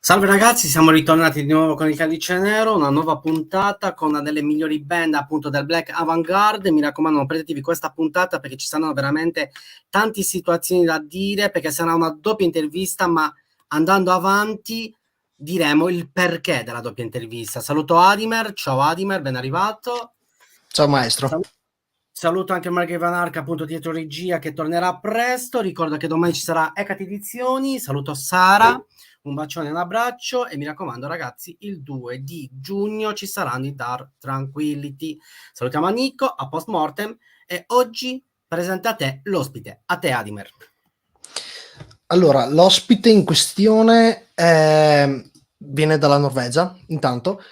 Salve ragazzi, siamo ritornati di nuovo con il Calice Nero, una nuova puntata con una delle migliori band appunto del Black Avant-Garde. Mi raccomando, non perdetevi questa puntata perché ci saranno veramente tante situazioni da dire, perché sarà una doppia intervista, ma andando avanti diremo il perché della doppia intervista. Saluto Adimer, ciao Adimer, ben arrivato. Ciao maestro. Saluto anche Margrave Anarca, appunto dietro regia, che tornerà presto. Ricordo che domani ci sarà Ecate Edizioni. Saluto Sara, un bacione e un abbraccio. E mi raccomando, ragazzi, il 2 di giugno ci saranno i Dark Tranquillity. Salutiamo Nico, a post mortem. E oggi presenta a te l'ospite, a te Adimer. Allora, l'ospite in questione viene dalla Norvegia, intanto,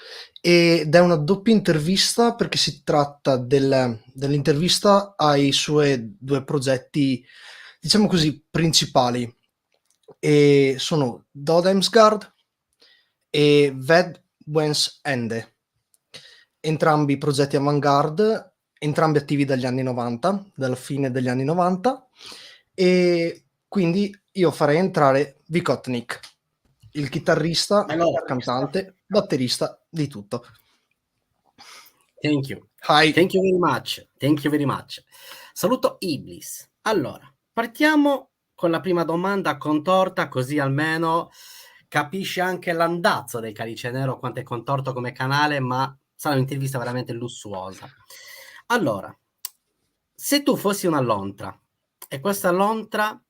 ed è una doppia intervista perché si tratta dell'intervista ai suoi due progetti, diciamo così, principali, e sono Dødheimsgard e Ved Wens Ende, entrambi progetti avant-garde, entrambi attivi dagli anni 90, dalla fine degli anni 90, e quindi io farei entrare Vikotnik, il chitarrista, cantante, batterista di tutto. Thank you. Hi. Thank you very much. Thank you very much. Saluto Iblis. Allora, partiamo con la prima domanda contorta, così almeno capisci anche l'andazzo del Calice Nero, quanto è contorto come canale, ma sarà un'intervista veramente lussuosa. Allora, se tu fossi una lontra e questa lontra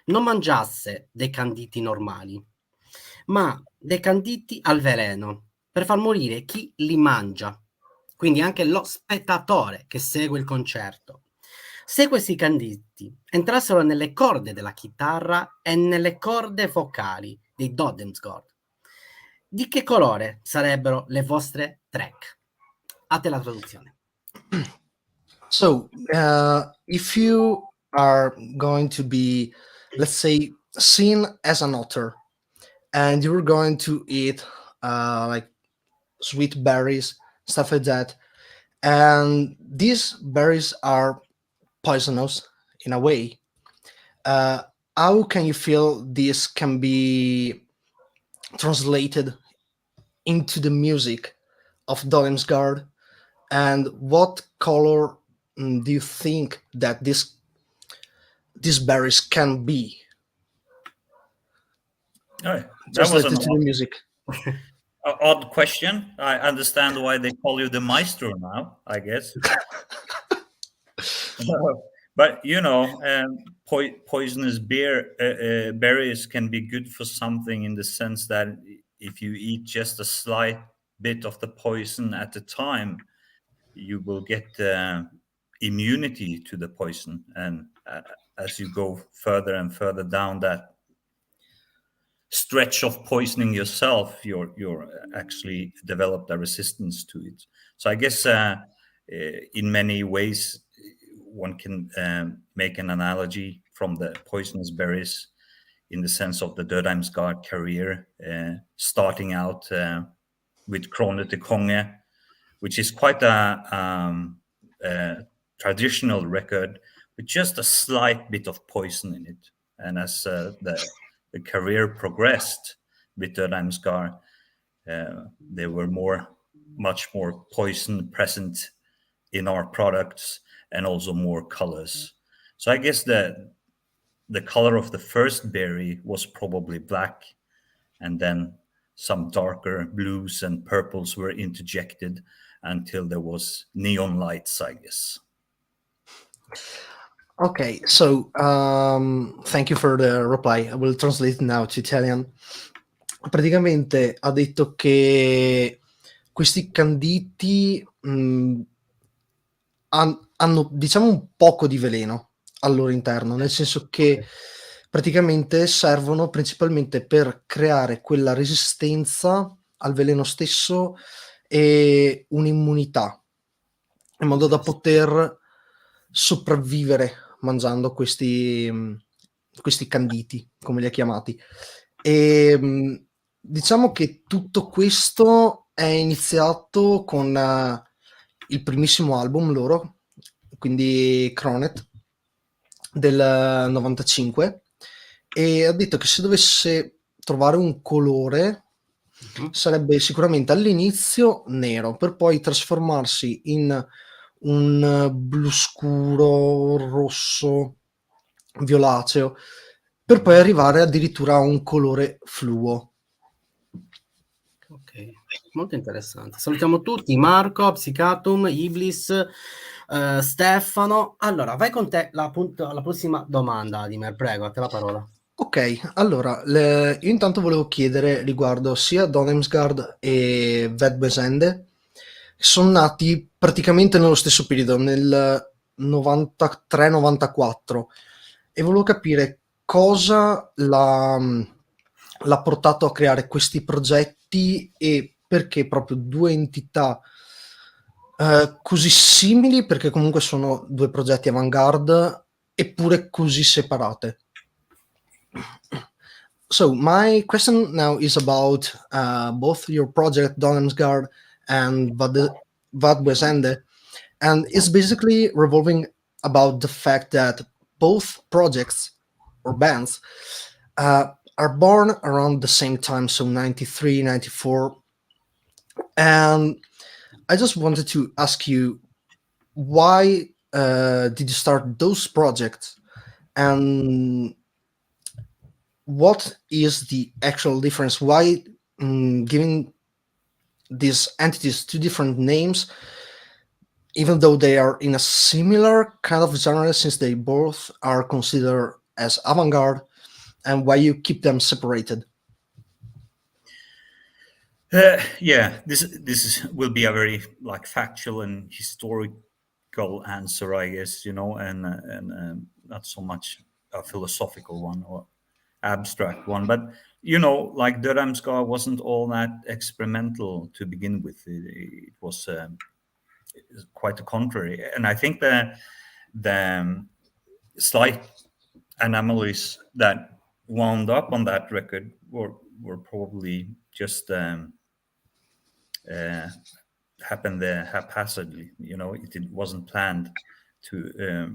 non mangiasse dei canditi normali, ma dei canditi al veleno, per far morire chi li mangia, quindi anche lo spettatore che segue il concerto. Se questi canditi entrassero nelle corde della chitarra e nelle corde vocali dei Dødheimsgard, di che colore sarebbero le vostre track? A te la traduzione. So, if you are going to be, let's say, seen as an otter, and you're going to eat like sweet berries, stuff like that, and these berries are poisonous in a way, how can you feel this can be translated into the music of Dødheimsgard, and what color do you think that these berries can be? Oh, that was Translated to the music. odd question. I understand why they call you the Maestro now, I guess. But you know, poisonous berries can be good for something in the sense that if you eat just a slight bit of the poison at a time, you will get immunity to the poison, and as you go further and further down that stretch of poisoning yourself, you're actually developed a resistance to it. So I guess in many ways one can make an analogy from the poisonous berries in the sense of the Dødheimsgard career, starting out with Krone til Konge, which is quite a traditional record with just a slight bit of poison in it. And as the career progressed with Dødheimsgard, there were much more poison present in our products and also more colors. So I guess the color of the first berry was probably black, and then some darker blues and purples were interjected until there was neon lights, I guess. Okay, so thank you for the reply. I will translate now to Italian. Praticamente ha detto che questi canditi hanno, diciamo, un poco di veleno al loro interno, nel senso che praticamente servono principalmente per creare quella resistenza al veleno stesso e un'immunità, in modo da poter sopravvivere mangiando questi canditi, come li ha chiamati. E diciamo che tutto questo è iniziato con il primissimo album loro, quindi Kronet del 95, e ha detto che se dovesse trovare un colore sarebbe sicuramente all'inizio nero, per poi trasformarsi in un blu scuro, rosso, violaceo, per poi arrivare addirittura a un colore fluo. Ok, molto interessante. Salutiamo tutti, Marco, Psicatum, Iblis, Stefano. Allora, vai con te la prossima domanda, Dimer, prego, a te la parola. Ok, allora, io intanto volevo chiedere riguardo sia Dødheimsgard e Vedbesende, sono nati praticamente nello stesso periodo, nel 93-94, e volevo capire cosa l'ha portato a creare questi progetti e perché proprio due entità così simili, perché comunque sono due progetti avant-garde, eppure così separate. So my question now is about both your project Dødheimsgard and Vadbesende, and it's basically revolving about the fact that both projects or bands are born around the same time, so 93, 94. And I just wanted to ask you, why did you start those projects, and what is the actual difference? Why giving these entities two different names, even though they are in a similar kind of genre, since they both are considered as avant-garde, and why you keep them separated? Yeah, this will be a very like factual and historical answer, I guess, and not so much a philosophical one or abstract one. But like Dødheimsgard wasn't all that experimental to begin with. It was quite the contrary, and I think the slight anomalies that wound up on that record were probably just happened there haphazardly. It wasn't planned to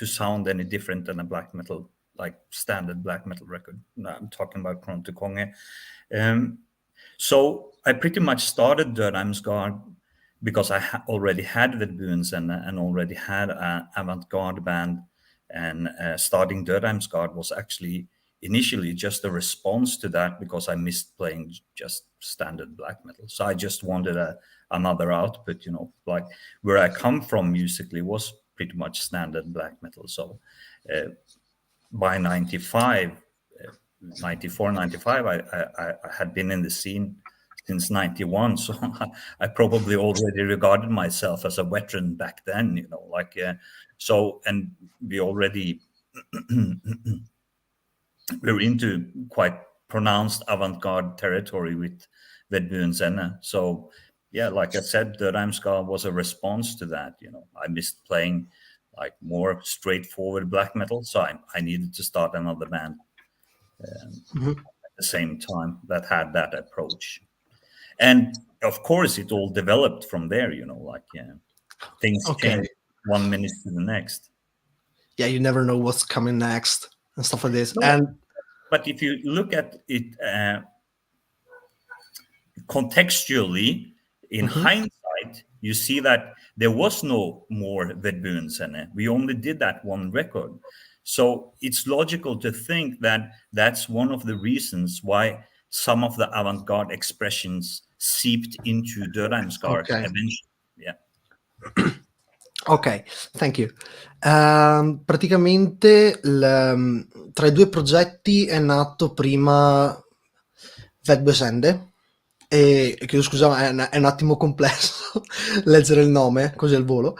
sound any different than a black metal, like standard black metal record. Now, I'm talking about Kron to Konge. So I pretty much started Dødheimsgard because I already had Vedbuens and already had an avant-garde band, and starting Dødheimsgard was actually initially just a response to that, because I missed playing just standard black metal. So I just wanted another output, like where I come from musically was pretty much standard black metal. So by 94, 95, I had been in the scene since 91. So I probably already regarded myself as a veteran back then, so, and we already we're into quite pronounced avant-garde territory with Vedbuens. So yeah, like I said, Dødheimsgard was a response to that. I missed playing like more straightforward black metal, so I needed to start another band at the same time that had that approach. And of course, it all developed from there. Things change one minute to the next. Yeah, you never know what's coming next and stuff like this. No, but if you look at it contextually, in hindsight, you see that there was no more Vedbuens, and we only did that one record. So it's logical to think that that's one of the reasons why some of the avant-garde expressions seeped into Dødheimsgard eventually. Yeah. Ok, thank you. Praticamente tra i due progetti è nato prima Vedbesende, e chiedo scusa, è un attimo complesso leggere il nome così al volo.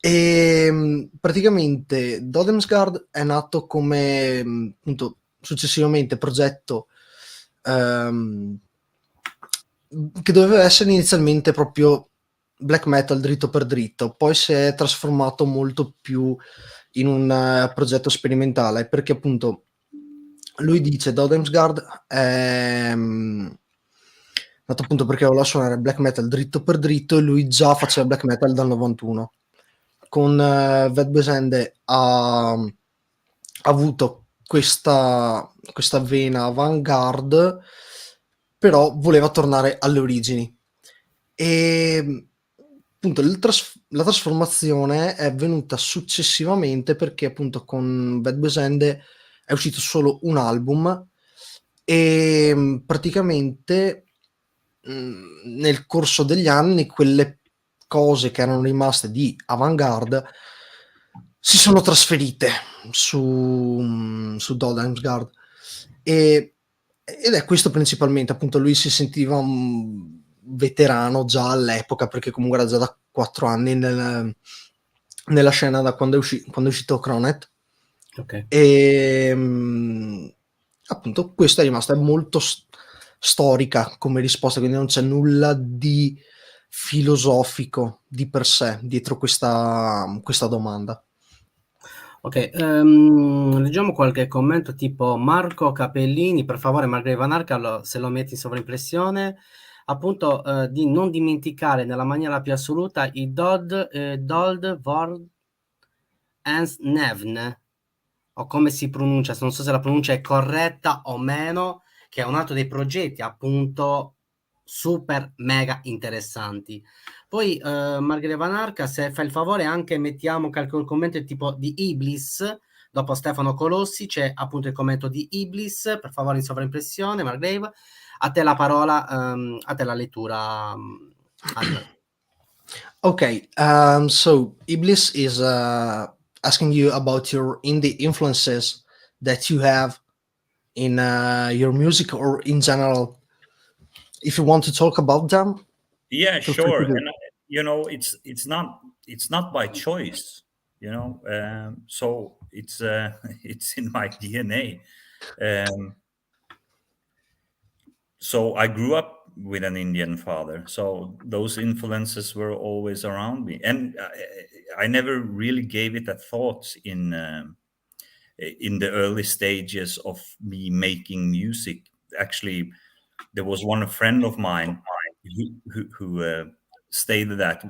E praticamente Dødheimsgard è nato come appunto successivamente progetto che doveva essere inizialmente proprio black metal dritto per dritto, poi si è trasformato molto più in un progetto sperimentale, perché appunto lui dice Dødheimsgard è nato appunto perché voleva suonare black metal dritto per dritto, e lui già faceva black metal dal 91. Con Vedbesende ha avuto questa vena avant-garde, però voleva tornare alle origini. E appunto la trasformazione è venuta successivamente, perché appunto con Bad Boys End è uscito solo un album e praticamente nel corso degli anni quelle cose che erano rimaste di avant-garde si sono trasferite su Dødheimsgard, ed è questo principalmente. Appunto lui si sentiva un veterano già all'epoca, perché comunque era già da 4 anni nella scena, da quando è uscito Cronet. Ok. E appunto questa è rimasta molto storica come risposta, quindi non c'è nulla di filosofico di per sé dietro questa domanda. Ok, leggiamo qualche commento tipo Marco Capellini, per favore Margrave Anarca, se lo metti in sovraimpressione, appunto di non dimenticare nella maniera più assoluta i Dold, Vord, Ens, Nevn, o come si pronuncia, non so se la pronuncia è corretta o meno, che è un altro dei progetti appunto super mega interessanti. Poi Margherita Anarca, se fai il favore anche mettiamo qualche commento tipo di Iblis, dopo Stefano Colossi c'è appunto il commento di Iblis, per favore in sovraimpressione Margrave, a te la parola, a te la lettura, Adrian. Okay, so Iblis is asking you about your indie influences that you have in your music or in general. If you want to talk about them, Yeah, feel free sure. to do. And it's not by choice, so it's it's in my DNA. Um, so I grew up with an Indian father, so those influences were always around me, and I never really gave it a thought in the early stages of me making music. Actually, there was one friend of mine who stated that,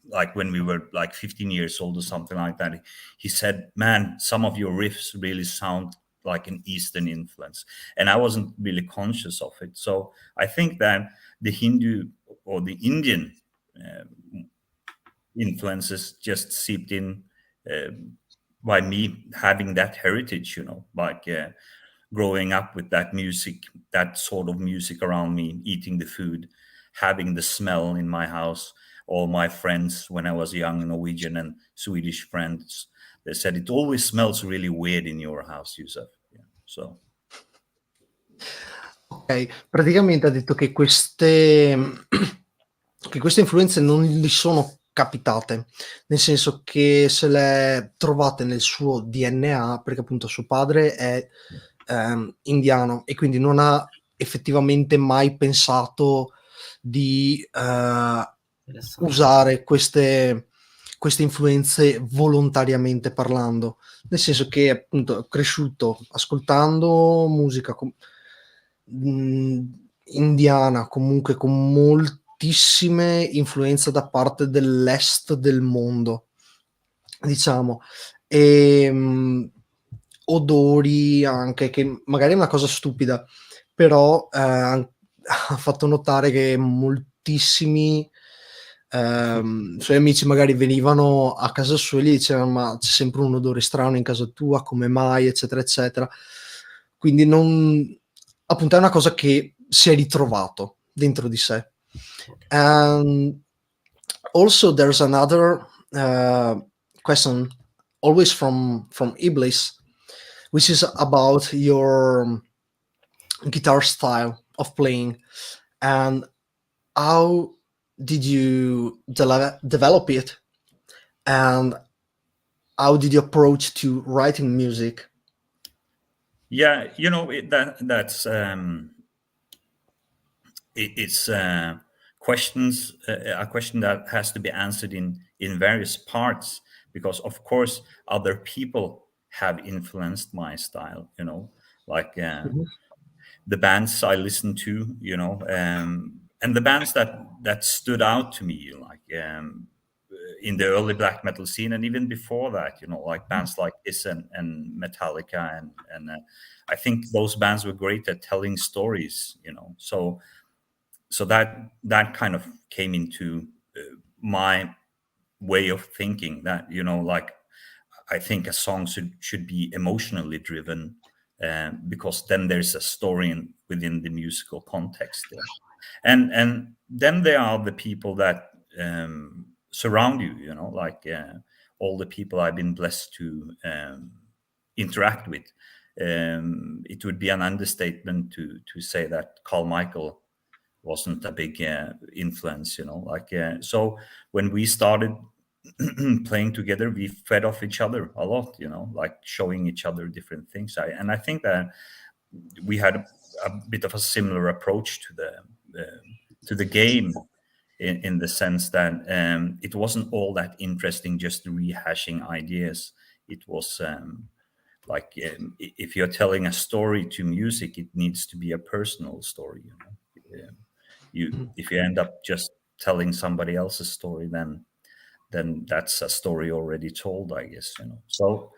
like when we were like 15 years old or something like that, he said, "Man, some of your riffs really sound like an Eastern influence," and I wasn't really conscious of it. So I think that the Hindu or the Indian influences just seeped in by me having that heritage, like growing up with that music, that sort of music around me, eating the food, having the smell in my house. All my friends, when I was young, Norwegian and Swedish friends, they said it always smells really weird in your house, Yusuf. Yeah, so. Ok, praticamente ha detto che queste influenze non gli sono capitate, nel senso che se le trovate nel suo DNA, perché appunto suo padre è indiano e quindi non ha effettivamente mai pensato di usare queste influenze volontariamente parlando, nel senso che appunto è cresciuto ascoltando musica indiana, comunque con moltissime influenze da parte dell'est del mondo, diciamo, e odori anche, che magari è una cosa stupida, però ha fatto notare che moltissimi suoi amici magari venivano a casa sua e gli dicevano: "Ma c'è sempre un odore strano in casa tua, come mai?" Eccetera, eccetera. Quindi non appunto è una cosa che si è ritrovato dentro di sé. Also there's another question always from Iblis, which is about your guitar style of playing and how did you develop it, and how did you approach to writing music? Yeah, that's it's questions a question that has to be answered in various parts, because of course other people have influenced my style, like the bands I listened to, and the bands that stood out to me, like in the early black metal scene, and even before that, you know, like bands like Kiss and Metallica, and I think those bands were great at telling stories, you know. So that kind of came into my way of thinking, that, you know, like, I think a song should be emotionally driven, because then there's a story within the musical context there. And then there are the people that surround you, you know, like all the people I've been blessed to interact with. It would be an understatement to say that Carl Michael wasn't a big influence, you know, like so when we started playing together, we fed off each other a lot, you know, like showing each other different things. I think that we had a bit of a similar approach to the game, in the sense that it wasn't all that interesting just rehashing ideas. It was like if you're telling a story to music, it needs to be a personal story, you know. If you end up just telling somebody else's story, then that's a story already told, I guess, you know. So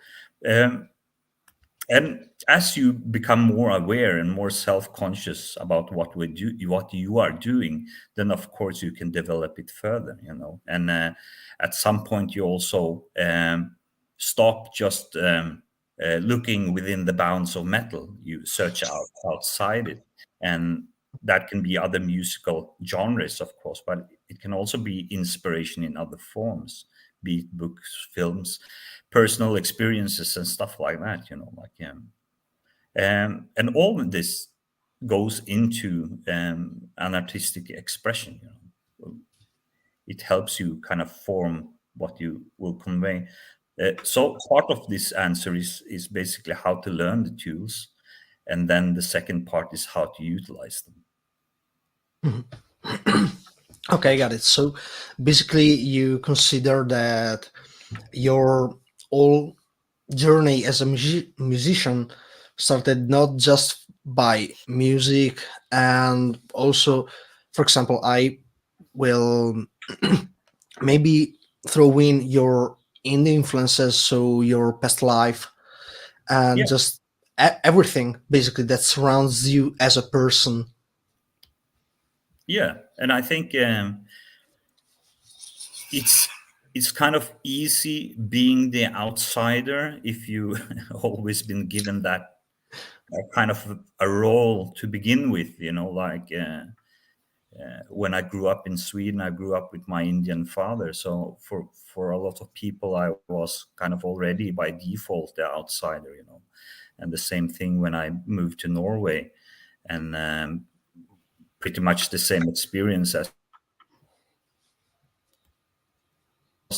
and as you become more aware and more self-conscious about what you are doing, then of course you can develop it further, you know. And at some point you also stop just looking within the bounds of metal. You search outside it, and that can be other musical genres, of course, but it can also be inspiration in other forms, be it books, films, personal experiences, and stuff like that, you know, like and all of this goes into an artistic expression, you know. It helps you kind of form what you will convey. So part of this answer is basically how to learn the tools, and then the second part is how to utilize them. Okay, got it. So basically, you consider that your whole journey as a musician started not just by music, and also, for example, I will maybe throw in your indie influences, so your past life, and Yeah. just everything basically that surrounds you as a person. Yeah, and I think it's kind of easy being the outsider if you always been given that kind of a role to begin with, you know, like when I grew up in Sweden, I grew up with my Indian father, so for a lot of people I was kind of already by default the outsider, you know. And the same thing when I moved to Norway, and pretty much the same experience as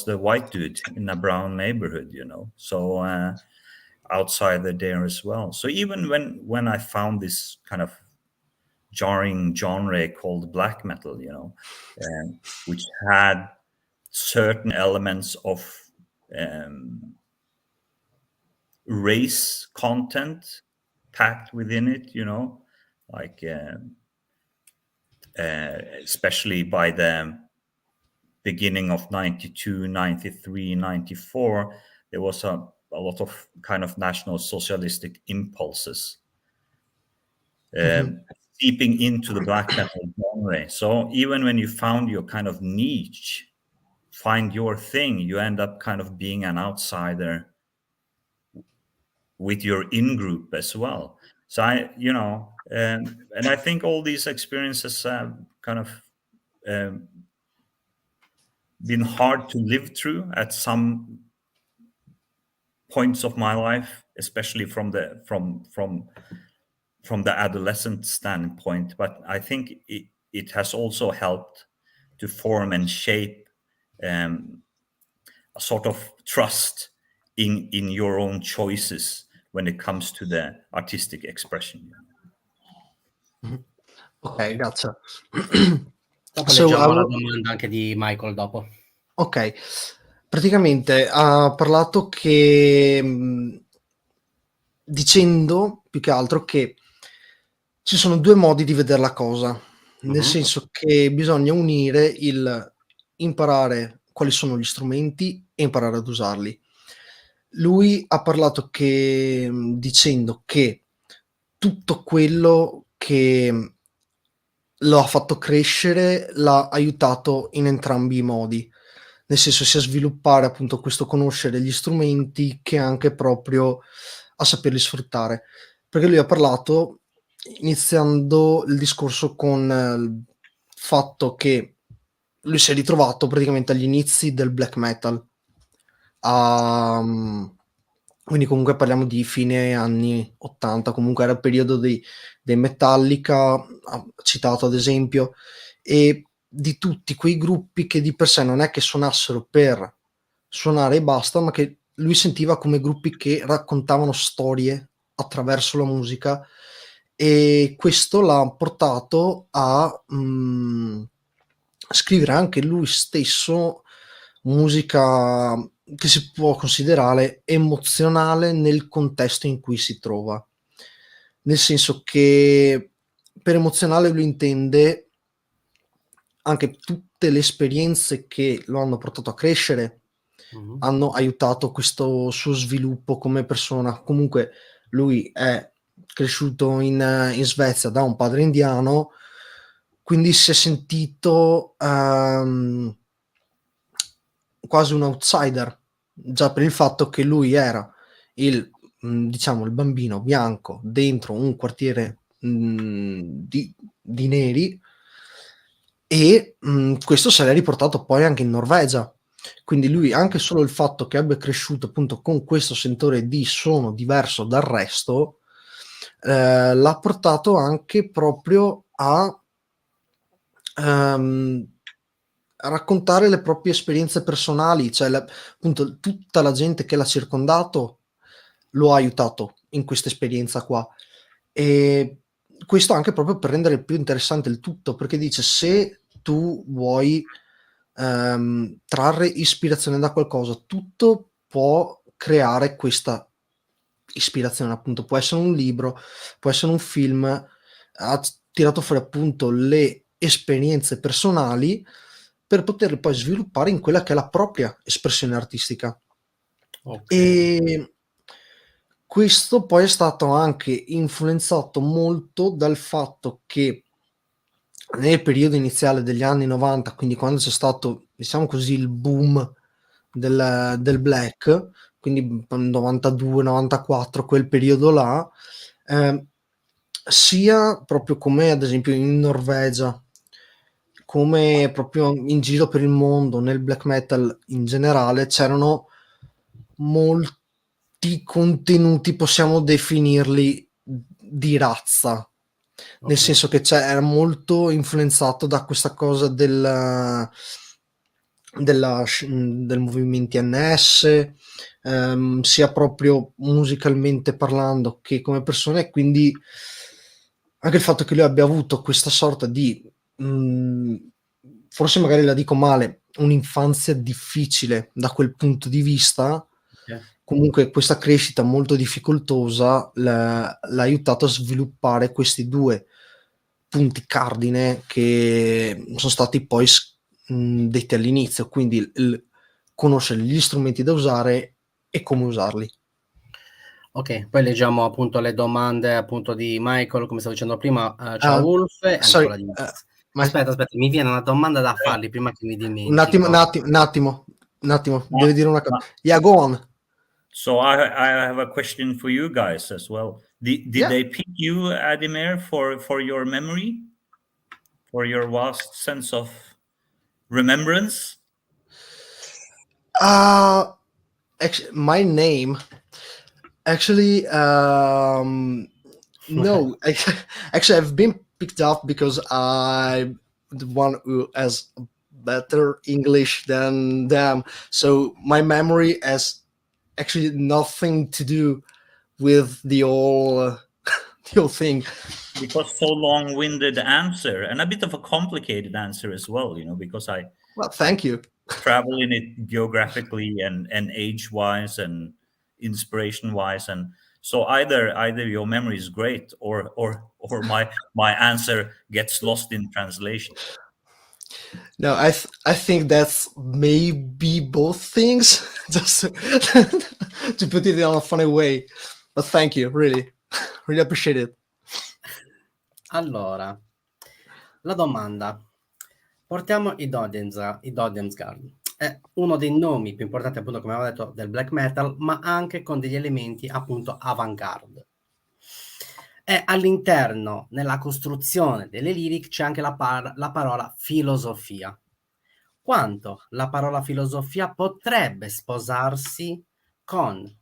the white dude in a brown neighborhood, you know. So outsider there as well. So even when I found this kind of jarring genre called black metal, you know, which had certain elements of race content packed within it, you know, like especially by the beginning of 92, 93, 94, there was a lot of kind of national socialistic impulses seeping into the black metal genre. So even when you found your kind of niche, find your thing, you end up kind of being an outsider with your in-group as well. So you know, and I think all these experiences have kind of been hard to live through at some points of my life, especially from the adolescent standpoint. But I think it has also helped to form and shape a sort of trust in your own choices when it comes to the artistic expression. Ok, grazie. Dopo So, leggiamo la domanda anche di Michael dopo. Ok, praticamente ha parlato che dicendo più che altro che ci sono due modi di vedere la cosa, nel senso che bisogna unire il imparare quali sono gli strumenti e imparare ad usarli. Lui ha parlato dicendo che tutto quello che lo ha fatto crescere l'ha aiutato in entrambi i modi, nel senso sia sviluppare appunto questo conoscere gli strumenti che anche proprio a saperli sfruttare. Perché lui ha parlato, iniziando il discorso con il fatto che lui si è ritrovato praticamente agli inizi del black metal. Quindi comunque parliamo di fine anni 80, comunque era il periodo dei Metallica, citato ad esempio, e di tutti quei gruppi che di per sé non è che suonassero per suonare e basta, ma che lui sentiva come gruppi che raccontavano storie attraverso la musica, e questo l'ha portato a scrivere anche lui stesso musica che si può considerare emozionale nel contesto in cui si trova. Nel senso che per emozionale lui intende anche tutte le esperienze che lo hanno portato a crescere, hanno aiutato questo suo sviluppo come persona. Comunque lui è cresciuto in Svezia da un padre indiano, quindi si è sentito quasi un outsider, già per il fatto che lui era diciamo il bambino bianco dentro un quartiere di neri, e questo se l'è riportato poi anche in Norvegia. Quindi lui, anche solo il fatto che abbia cresciuto appunto con questo sentore di sono diverso dal resto, l'ha portato anche proprio a raccontare le proprie esperienze personali, cioè appunto tutta la gente che l'ha circondato lo ha aiutato in questa esperienza qua. E questo anche proprio per rendere più interessante il tutto, perché dice: se tu vuoi trarre ispirazione da qualcosa, tutto può creare questa ispirazione, appunto, può essere un libro, può essere un film, ha tirato fuori appunto le esperienze personali per poterle poi sviluppare in quella che è la propria espressione artistica. E questo poi è stato anche influenzato molto dal fatto che nel periodo iniziale degli anni 90, quindi quando c'è stato, diciamo così, il boom del black, quindi 92, 94, quel periodo là, sia proprio come ad esempio in Norvegia, come proprio in giro per il mondo, nel black metal in generale, c'erano molti contenuti, possiamo definirli, di razza. Nel senso che era molto influenzato da questa cosa del movimento NS, sia proprio musicalmente parlando che come persone, e quindi anche il fatto che lui abbia avuto questa sorta di forse magari la dico male, un'infanzia difficile da quel punto di vista. Comunque questa crescita molto difficoltosa l'ha aiutato a sviluppare questi due punti cardine che sono stati poi detti all'inizio, quindi il conoscere gli strumenti da usare e come usarli. Ok, poi leggiamo appunto le domande appunto di Michael, come stavo dicendo prima. Ciao Wolf, e anche quella di Max. Aspetta, mi viene una domanda da fargli prima che mi dimentico. Un attimo, devo dire una cosa. Yeah, go on. So I have a question for you guys as well. Did they pick you, Ademir, for your memory, for your vast sense of remembrance? Actually, my name, actually, no. Actually, I've been picked up because I'm the one who has better English than them. So my memory has actually nothing to do with the whole thing. Because so long-winded answer, and a bit of a complicated answer as well, because Well, thank you. Travel in it geographically and age-wise and inspiration-wise, and so either your memory is great or my answer gets lost in translation. No, I think that's maybe both things, just to put it in a funny way. But thank you, really, really appreciate it. Allora, la domanda. Portiamo i Dødheimsgard. È uno dei nomi più importanti, appunto, come avevo detto, del black metal, ma anche con degli elementi, appunto, avant-garde. E all'interno, nella costruzione delle lyric, c'è anche la parola filosofia. Quanto la parola filosofia potrebbe sposarsi con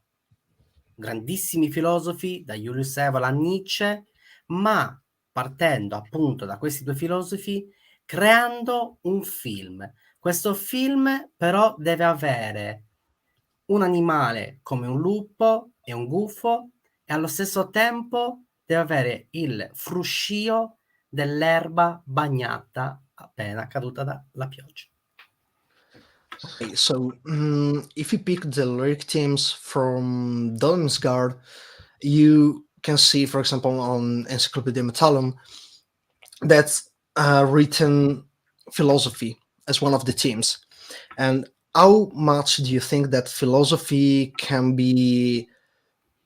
grandissimi filosofi, da Julius Evola a Nietzsche, ma partendo appunto da questi due filosofi, creando un film. Questo film però deve avere un animale come un lupo e un gufo e allo stesso tempo deve avere il fruscio dell'erba bagnata appena caduta dalla pioggia. Okay, so if you pick the lyric themes from Dødheimsgard, you can see, for example, on Encyclopedia Metallum, that's written philosophy as one of the themes. And how much do you think that philosophy can be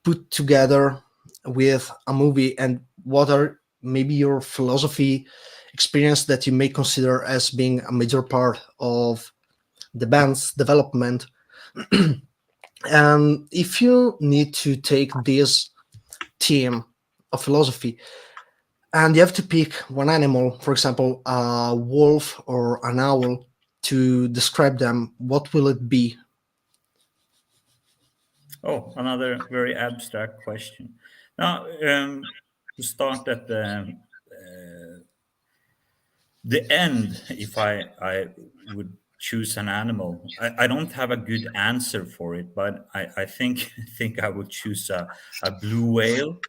put together with a movie, and what are maybe your philosophy experience that you may consider as being a major part of the band's development? And if you need to take this theme of philosophy and you have to pick one animal, for example, a wolf or an owl, to describe them, what will it be? Oh, another very abstract question. Now, to start at the end, if I would choose an animal, I don't have a good answer for it, but I think think I would choose a blue whale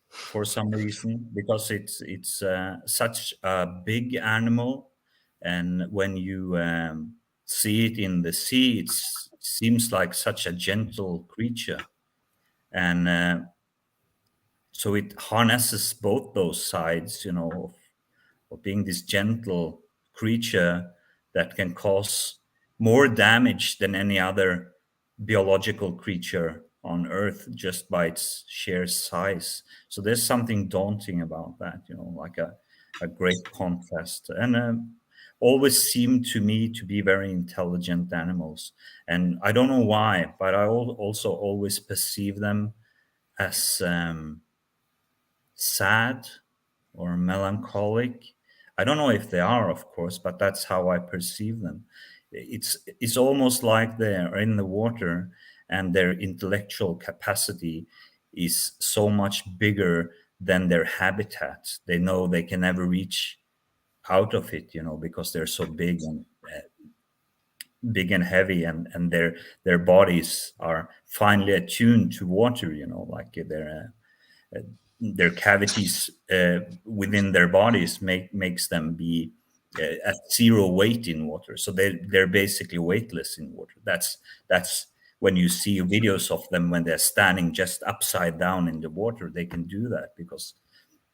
for some reason, because it's such a big animal, and when you see it in the sea, it seems like such a gentle creature, and so it harnesses both those sides, you know, of being this gentle creature that can cause more damage than any other biological creature on Earth just by its sheer size. So there's something daunting about that, you know, like a great contrast. And always seem to me to be very intelligent animals. And I don't know why, but I also always perceive them as sad or melancholic. I don't know if they are, of course, but that's how I perceive them. It's almost like they're in the water and their intellectual capacity is so much bigger than their habitat. They know they can never reach out of it, you know, because they're so big and heavy, and their bodies are finely attuned to water, you know, like their cavities within their bodies makes them be at zero weight in water, so they're basically weightless in water. That's when you see videos of them when they're standing just upside down in the water, they can do that because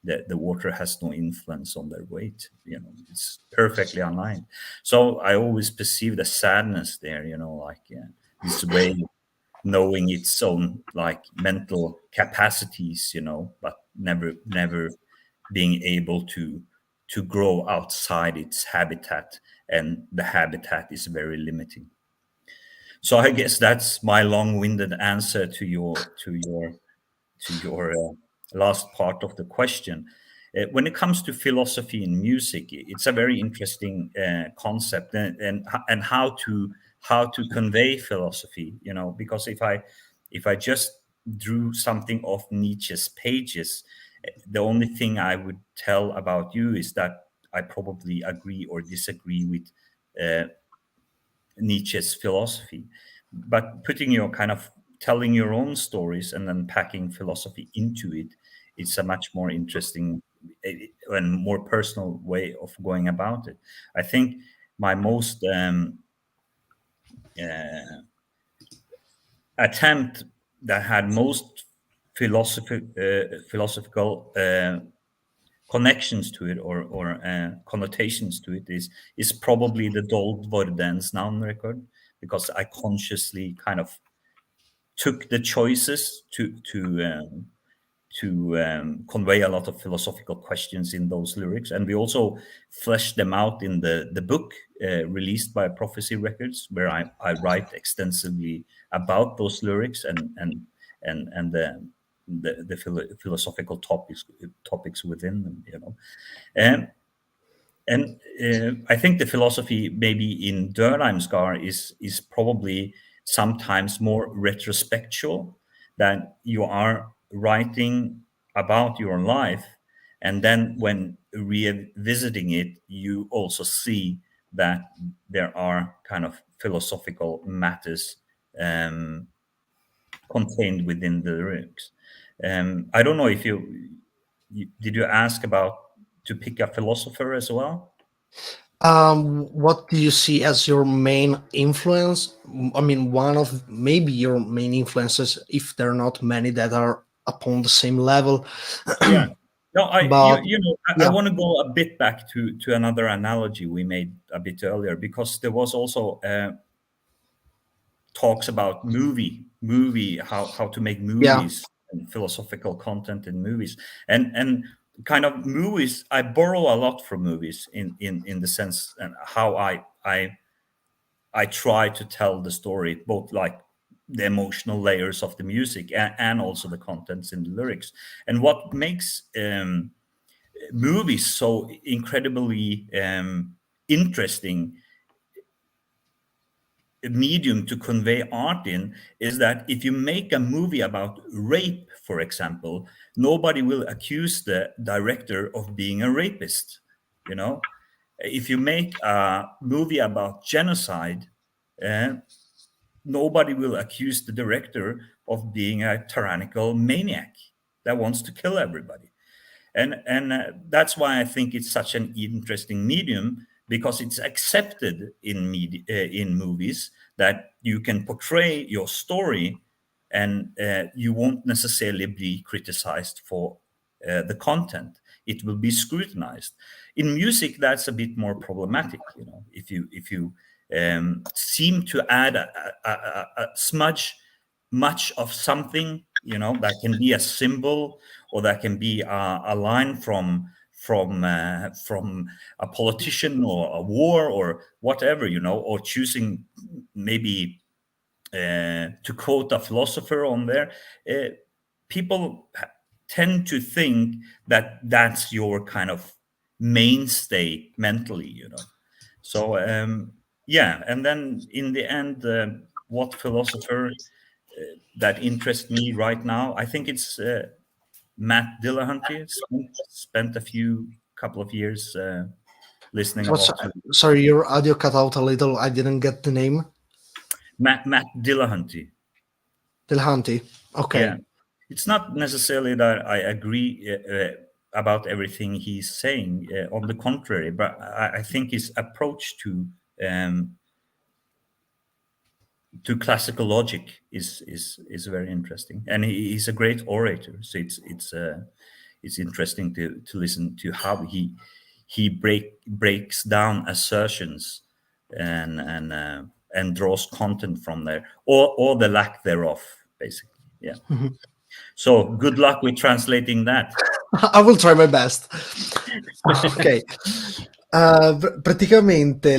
the water has no influence on their weight, you know, it's perfectly aligned. So I always perceive the sadness there, you know, like this way, knowing its own like mental capacities, you know, but never being able to grow outside its habitat, and the habitat is very limiting. So I guess that's my long-winded answer to your last part of the question. When it comes to philosophy in music, it's a very interesting concept, and how to convey philosophy. You know, because if I just drew something off Nietzsche's pages, the only thing I would tell about you is that I probably agree or disagree with Nietzsche's philosophy. But putting your kind of telling your own stories and then packing philosophy into it, it's a much more interesting and more personal way of going about it. I think my most attempt that had most philosophical connections to it or connotations to it is probably the Dødheimsgard noun record, because I consciously kind of took the choices to convey a lot of philosophical questions in those lyrics, and we also fleshed them out in the book released by Prophecy Records, where I write extensively about those lyrics and the philosophical topics within them, you know. And I think the philosophy maybe in Dødheimsgard is probably sometimes more retrospectual, that you are writing about your life, and then when revisiting it, you also see that there are kind of philosophical matters contained within the lyrics. I don't know if did you ask about to pick a philosopher as well? What do you see as your main influence? I mean, one of maybe your main influences, if there are not many that are upon the same level. Yeah. No, But you know, I yeah, want to go a bit back to another analogy we made a bit earlier, because there was also talks about movie how to make yeah, movies and philosophical content in movies, and kind of movies. I borrow a lot from movies in the sense and how I try to tell the story, both like the emotional layers of the music and also the contents in the lyrics. And what makes movies so incredibly interesting medium to convey art in is that if you make a movie about rape, for example, nobody will accuse the director of being a rapist, you know. If you make a movie about genocide, nobody will accuse the director of being a tyrannical maniac that wants to kill everybody. And that's why I think it's such an interesting medium, because it's accepted in movies that you can portray your story, and you won't necessarily be criticized for the content. It will be scrutinized. In music, that's a bit more problematic. You know, if you seem to add a smudge much of something, you know, that can be a symbol, or that can be a line from a politician or a war or whatever, you know, or choosing maybe to quote a philosopher on there. People tend to think that that's your kind of mainstay mentally, you know. So yeah, and then in the end, what philosopher that interests me right now, I think it's Matt Dillahunty. Spent a couple of years listening a what's lot to sorry, your audio cut out a little. I didn't get the name. Matt Dillahunty. Delhanty. Yeah, Okay. it's not necessarily that I agree about everything he's saying. On the contrary, but I think his approach to classical logic is very interesting, and he's a great orator. So it's interesting to listen to how he breaks down assertions and draws content from there, or the lack thereof, basically. Yeah. Mhm. So good luck with translating that. I will try my best. Ok. Praticamente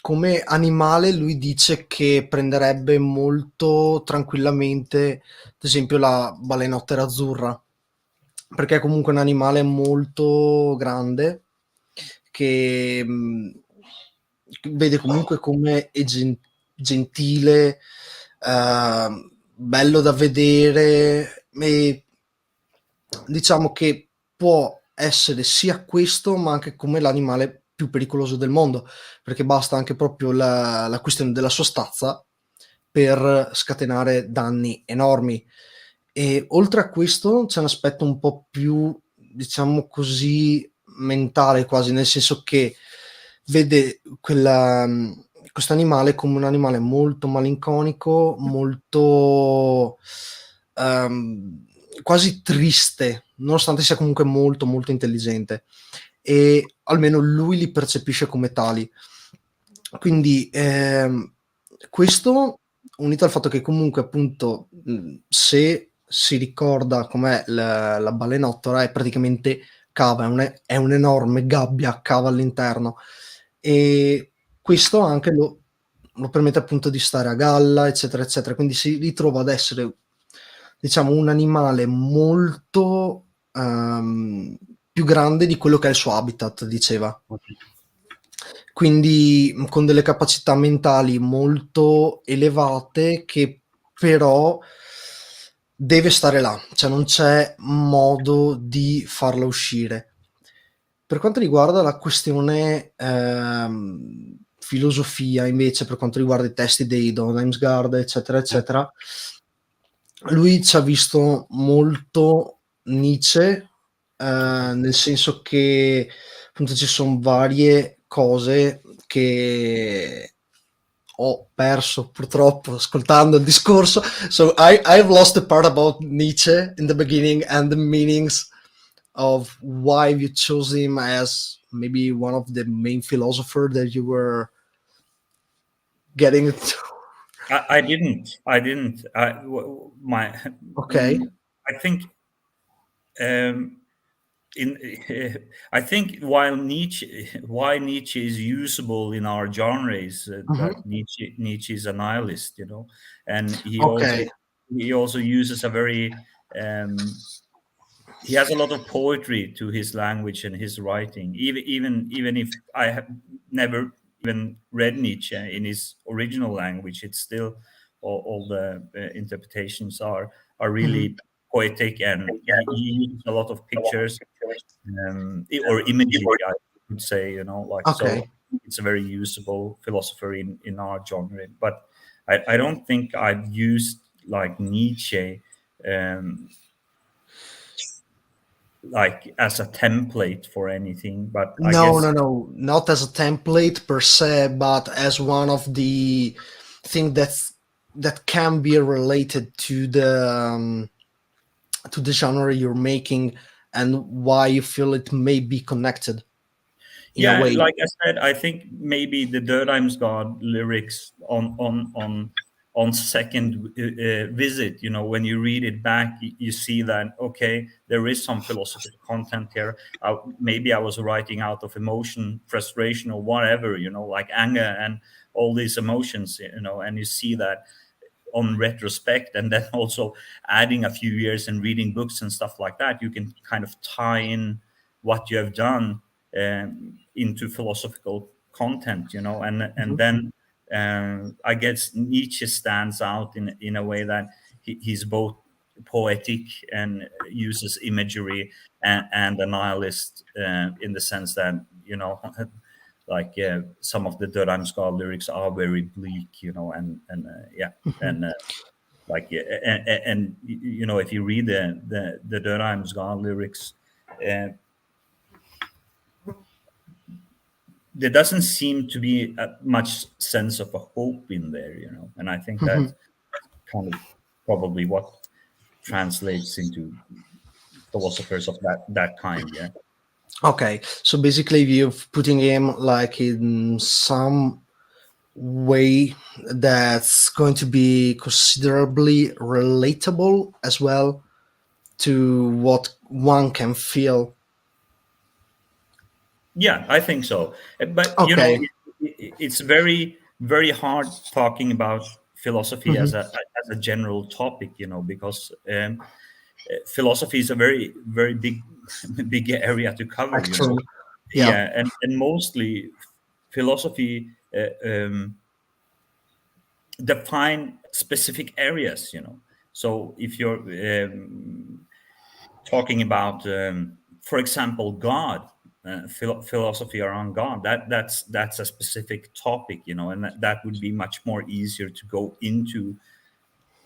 come animale lui dice che prenderebbe molto tranquillamente, ad esempio, la balenottera azzurra, perché è comunque un animale molto grande che vede comunque come è gentile, bello da vedere, e diciamo che può essere sia questo, ma anche come l'animale più pericoloso del mondo, perché basta anche proprio la questione della sua stazza per scatenare danni enormi. E oltre a questo c'è un aspetto un po' più, diciamo così, mentale quasi, nel senso che vede questo animale come un animale molto malinconico, molto quasi triste, nonostante sia comunque molto molto intelligente, e almeno lui li percepisce come tali. Quindi questo, unito al fatto che comunque appunto se si ricorda com'è la balenottola, è praticamente cava, è un'enorme gabbia, cava all'interno, e questo anche lo permette appunto di stare a galla, eccetera eccetera, quindi si ritrova ad essere, diciamo, un animale molto più grande di quello che è il suo habitat, diceva. Quindi con delle capacità mentali molto elevate, che però deve stare là, cioè non c'è modo di farla uscire. Per quanto riguarda la questione filosofia, invece, per quanto riguarda i testi dei Dødheimsgard, eccetera eccetera, lui ci ha visto molto Nietzsche, nel senso che appunto ci sono varie cose che ho perso purtroppo ascoltando il discorso. So I've lost the part about Nietzsche in the beginning and the meanings of why you chose him as maybe one of the main philosophers that you were getting to. I didn't. Okay. I think I think why Nietzsche is usable in our genre is that Nietzsche is a nihilist, you know, and Okay. he also uses a very he has a lot of poetry to his language and his writing. Even if I have never even read Nietzsche in his original language, it's still all the interpretations are really poetic, and he uses a lot of pictures or imagery, I would say, you know, like, Okay. so it's a very usable philosopher in our genre. But I don't think I've used like Nietzsche like as a template for anything, but I No, guess not as a template per se, but as one of the thing that can be related to the genre you're making, and why you feel it may be connected in a yeah, way. like I said, I think maybe the Dødheimsgard lyrics on second visit, you know, when you read it back, you see that, okay, there is some philosophical content here. Maybe I was writing out of emotion, frustration, or whatever, you know, like anger and all these emotions, you know, and you see that on retrospect, and then also adding a few years and reading books and stuff like that, you can kind of tie in what you have done into philosophical content, you know, and then I guess Nietzsche stands out in a way that he's both poetic and uses imagery, and a nihilist in the sense that, you know, like some of the Dødheimsgard lyrics are very bleak, you know, and yeah, and like and you know, if you read the Dødheimsgard lyrics, there doesn't seem to be much sense of a hope in there, you know, and I think that kind of probably what translates into philosophers of that kind. Yeah. Okay, so basically you're putting him like in some way that's going to be considerably relatable as well to what one can feel. Yeah, I think so. But you know, Okay. it's very very hard talking about philosophy as a general topic, you know, because philosophy is a very very big big area to cover, you know. Actually, yeah. Yeah, and mostly philosophy define specific areas, you know. So if you're talking about, for example, God, philosophy around God, that's a specific topic, you know, and that would be much more easier to go into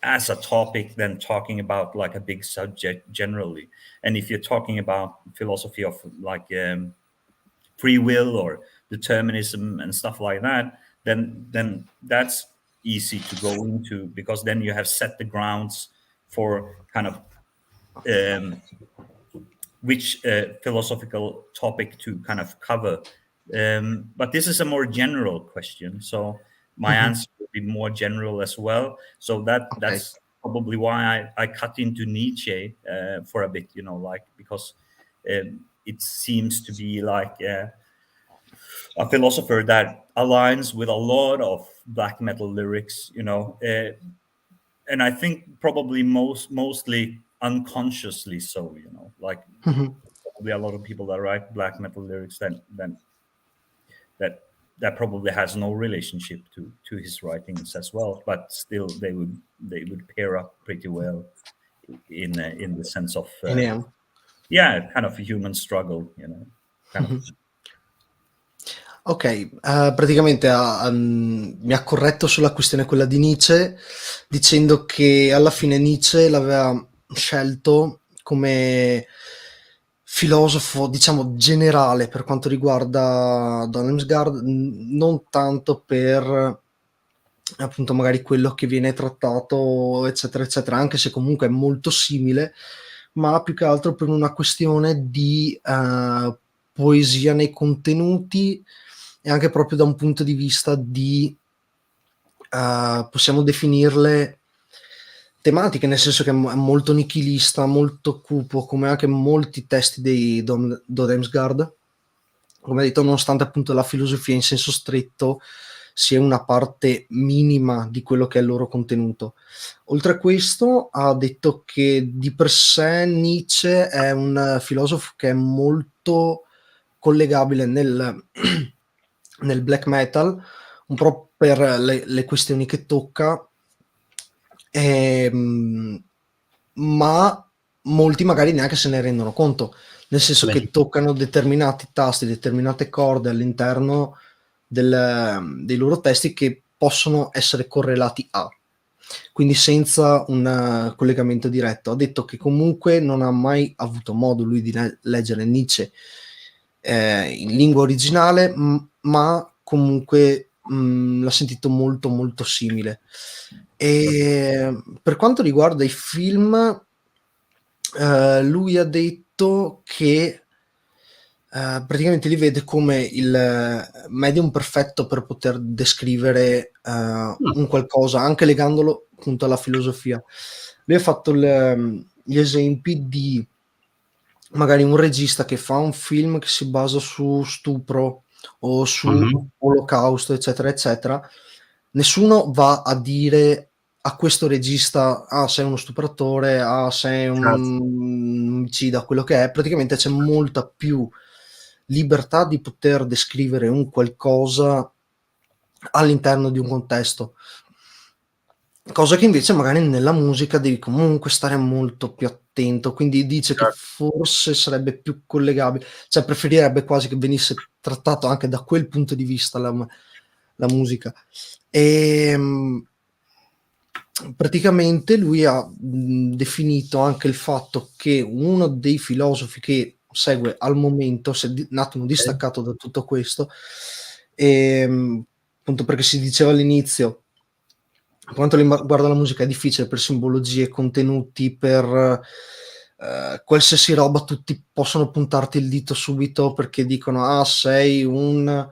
as a topic than talking about like a big subject generally. And if you're talking about philosophy of like free will or determinism and stuff like that, then that's easy to go into, because then you have set the grounds for kind of which philosophical topic to kind of cover. But this is a more general question, so my answer will be more general as well. So that's probably why I cut into Nietzsche for a bit, like, because it seems to be like a philosopher that aligns with a lot of black metal lyrics, and I think probably mostly unconsciously so, like probably a lot of people that write black metal lyrics that probably has no relationship to his writings as well, but still they would pair up pretty well in the sense of kind of a human struggle, kind of. Ok, praticamente mi ha corretto sulla questione quella di Nietzsche, dicendo che alla fine Nietzsche l'aveva scelto come filosofo, diciamo, generale per quanto riguarda Dødheimsgard, non tanto per appunto magari quello che viene trattato, eccetera, eccetera, anche se comunque è molto simile, ma più che altro per una questione di poesia nei contenuti e anche proprio da un punto di vista di possiamo definirle tematiche, nel senso che è molto nichilista, molto cupo, come anche molti testi dei Dødheimsgard. Come detto, nonostante appunto la filosofia in senso stretto sia una parte minima di quello che è il loro contenuto. Oltre a questo ha detto che di per sé Nietzsche è un filosofo che è molto collegabile nel black metal, un po' per le questioni che tocca, ma molti magari neanche se ne rendono conto, nel senso che toccano determinati tasti, determinate corde all'interno dei loro testi che possono essere correlati a, quindi senza un collegamento diretto. Ha detto che comunque non ha mai avuto modo lui di leggere Nietzsche in lingua originale, ma comunque l'ha sentito molto molto simile. E per quanto riguarda i film, lui ha detto che praticamente li vede come il medium perfetto per poter descrivere un qualcosa, anche legandolo appunto alla filosofia. Lui ha fatto gli esempi di magari un regista che fa un film che si basa su stupro o su olocausto, eccetera, eccetera. Nessuno va a dire a questo regista sei uno stupratore, sei un omicida, quello che è. Praticamente c'è molta più libertà di poter descrivere un qualcosa all'interno di un contesto, cosa che invece magari nella musica devi comunque stare molto più attento, quindi dice che forse sarebbe più collegabile, cioè preferirebbe quasi che venisse trattato anche da quel punto di vista la musica. E praticamente lui ha definito anche il fatto che uno dei filosofi che segue al momento si è un attimo distaccato da tutto questo, appunto perché si diceva all'inizio, per quanto riguarda la musica è difficile per simbologie, contenuti, per qualsiasi roba, tutti possono puntarti il dito subito perché dicono sei un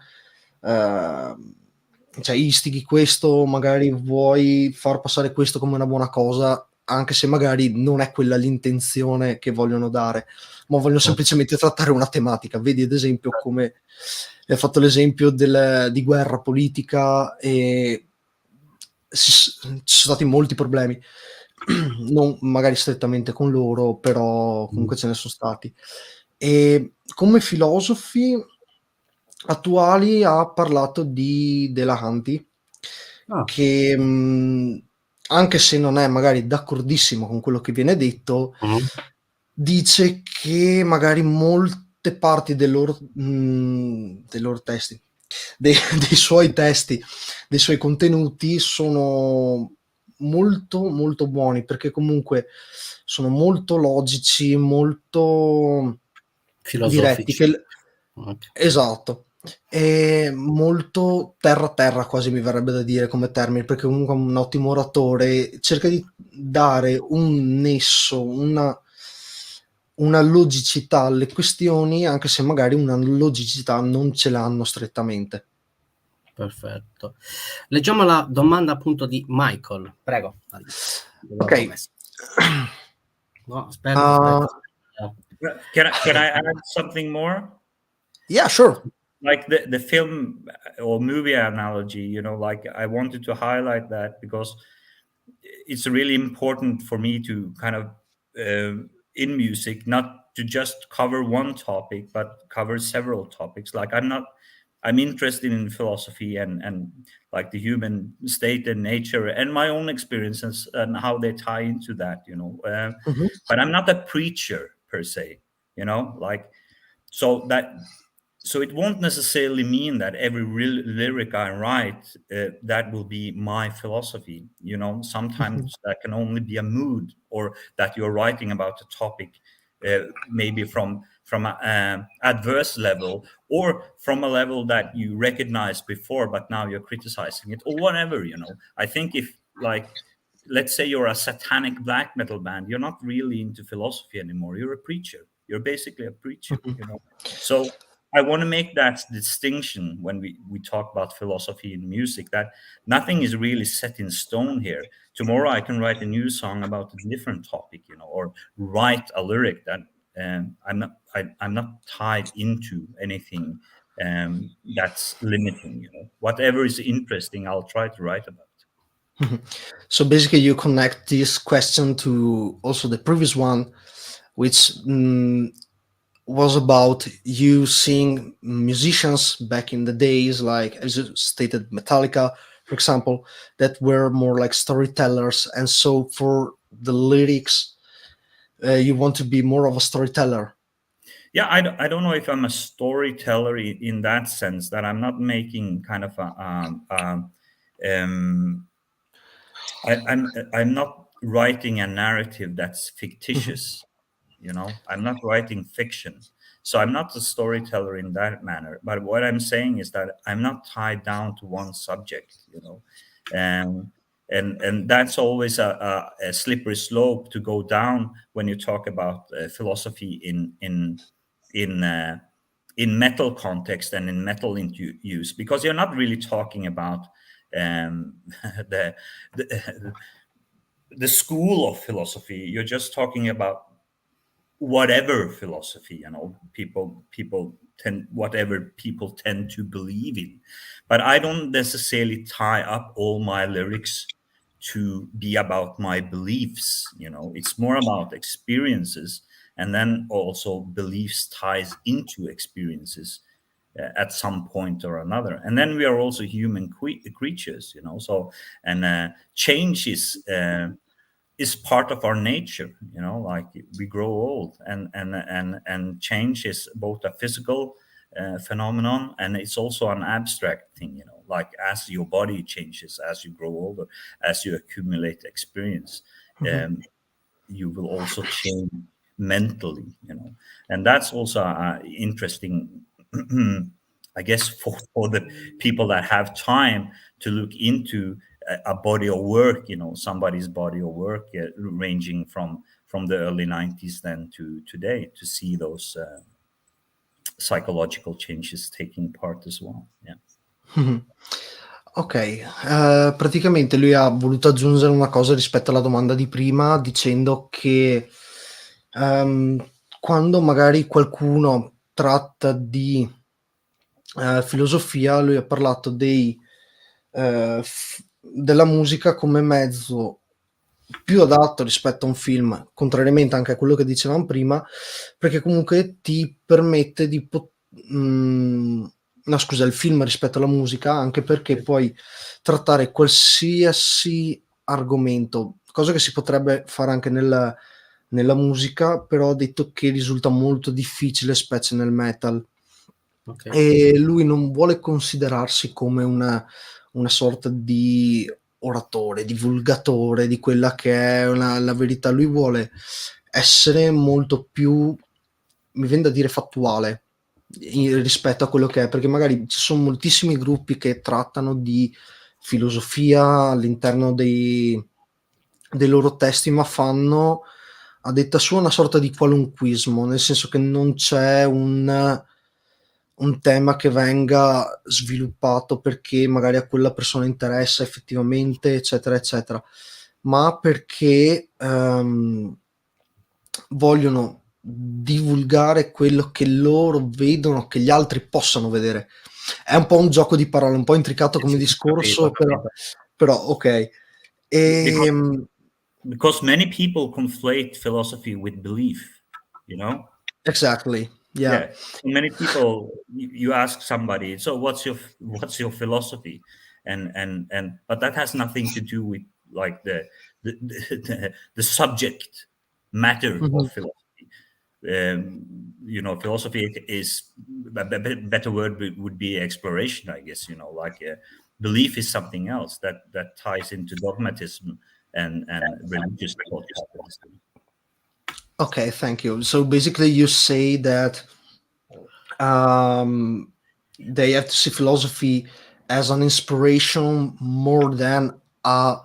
cioè istighi questo, magari vuoi far passare questo come una buona cosa, anche se magari non è quella l'intenzione che vogliono dare, ma vogliono semplicemente trattare una tematica. Vedi ad esempio come hai fatto l'esempio di guerra politica e ci sono stati molti problemi, non magari strettamente con loro, però comunque ce ne sono stati. E come filosofi attuali ha parlato di Delahanty, che anche se non è magari d'accordissimo con quello che viene detto, dice che magari molte parti dei loro testi, dei suoi testi, dei suoi contenuti sono molto molto buoni, perché comunque sono molto logici, molto diretti, esatto, e molto terra quasi mi verrebbe da dire come termine, perché comunque è un ottimo oratore, cerca di dare un nesso, una logicità alle questioni, anche se magari una logicità non ce l'hanno strettamente. Perfetto. Leggiamo la domanda appunto di Michael. Prego. Ok. No, aspetta. Can I add something more? Yeah, sure. Like the film or movie analogy, you know, like I wanted to highlight that because it's really important for me to kind of in music not to just cover one topic but cover several topics. Like I'm interested in philosophy and like the human state and nature and my own experiences and how they tie into that, you know. But I'm not a preacher per se, you know, like so it won't necessarily mean that every lyric I write that will be my philosophy. You know, sometimes that can only be a mood, or that you're writing about a topic, maybe from an adverse level, or from a level that you recognized before, but now you're criticizing it, or whatever. You know, I think if like, let's say you're a satanic black metal band, you're not really into philosophy anymore. You're a preacher. You're basically a preacher. You know, so I want to make that distinction when we talk about philosophy in music, that nothing is really set in stone here. Tomorrow I can write a new song about a different topic, you know, or write a lyric that I'm not tied into anything that's limiting, you know. Whatever is interesting, I'll try to write about. So basically you connect this question to also the previous one, which was about you seeing musicians back in the days, like as you stated, Metallica, for example, that were more like storytellers. And so for the lyrics, you want to be more of a storyteller. Yeah, I don't know if I'm a storyteller in that sense, that I'm not making kind of I'm not writing a narrative that's fictitious. You know, I'm not writing fiction, so I'm not a storyteller in that manner. But what I'm saying is that I'm not tied down to one subject, you know, and that's always a slippery slope to go down when you talk about philosophy in metal context and in metal use, because you're not really talking about the, the school of philosophy. You're just talking about whatever philosophy, you know, people tend to believe in. But I don't necessarily tie up all my lyrics to be about my beliefs, you know. It's more about experiences, and then also beliefs ties into experiences at some point or another. And then we are also human creatures, you know. So and change is part of our nature, you know. Like we grow old, and change is both a physical phenomenon, and it's also an abstract thing, you know. Like as your body changes, as you grow older, as you accumulate experience, you will also change mentally, you know. And that's also interesting I guess for the people that have time to look into a body of work, you know, somebody's body of work, ranging from the early 90s then to today, to see those psychological changes taking part as well. Yeah. Ok, praticamente lui ha voluto aggiungere una cosa rispetto alla domanda di prima, dicendo che quando magari qualcuno tratta di filosofia, lui ha parlato della musica come mezzo più adatto rispetto a un film, contrariamente anche a quello che dicevamo prima, perché comunque ti permette di no, scusa, il film rispetto alla musica, anche perché puoi trattare qualsiasi argomento, cosa che si potrebbe fare anche nella musica, però ha detto che risulta molto difficile, specie nel metal. Okay. E lui non vuole considerarsi come una sorta di oratore, divulgatore di quella che è la verità. Lui vuole essere molto più, mi viene da dire, fattuale rispetto a quello che è, perché magari ci sono moltissimi gruppi che trattano di filosofia all'interno dei loro testi, ma fanno a detta sua una sorta di qualunquismo, nel senso che non c'è un tema che venga sviluppato perché magari a quella persona interessa effettivamente, eccetera, eccetera, ma perché vogliono divulgare quello che loro vedono che gli altri possano vedere. È un po' un gioco di parole, un po' intricato come discorso, però ok. Because many people conflate philosophy with belief, you know? Exactly. Yeah. So many people, you ask somebody, so what's your philosophy? And but that has nothing to do with like the subject matter of philosophy. Philosophy is a better word would be exploration, I guess. Belief is something else that ties into dogmatism and religious thought patterns. Okay, thank you. So basically, you say that they have to see philosophy as an inspiration more than a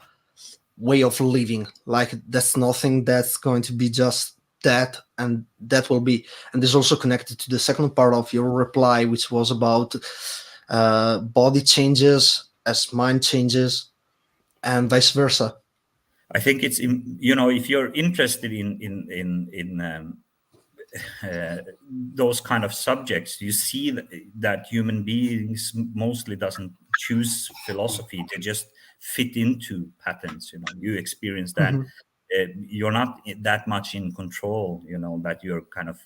way of living. Like that's nothing that's going to be just that, and that will be. And this is also connected to the second part of your reply, which was about body changes as mind changes, and vice versa. I think it's if you're interested in those kind of subjects, you see that human beings mostly doesn't choose philosophy; they just fit into patterns. You experience that. You're not that much in control. That you're kind of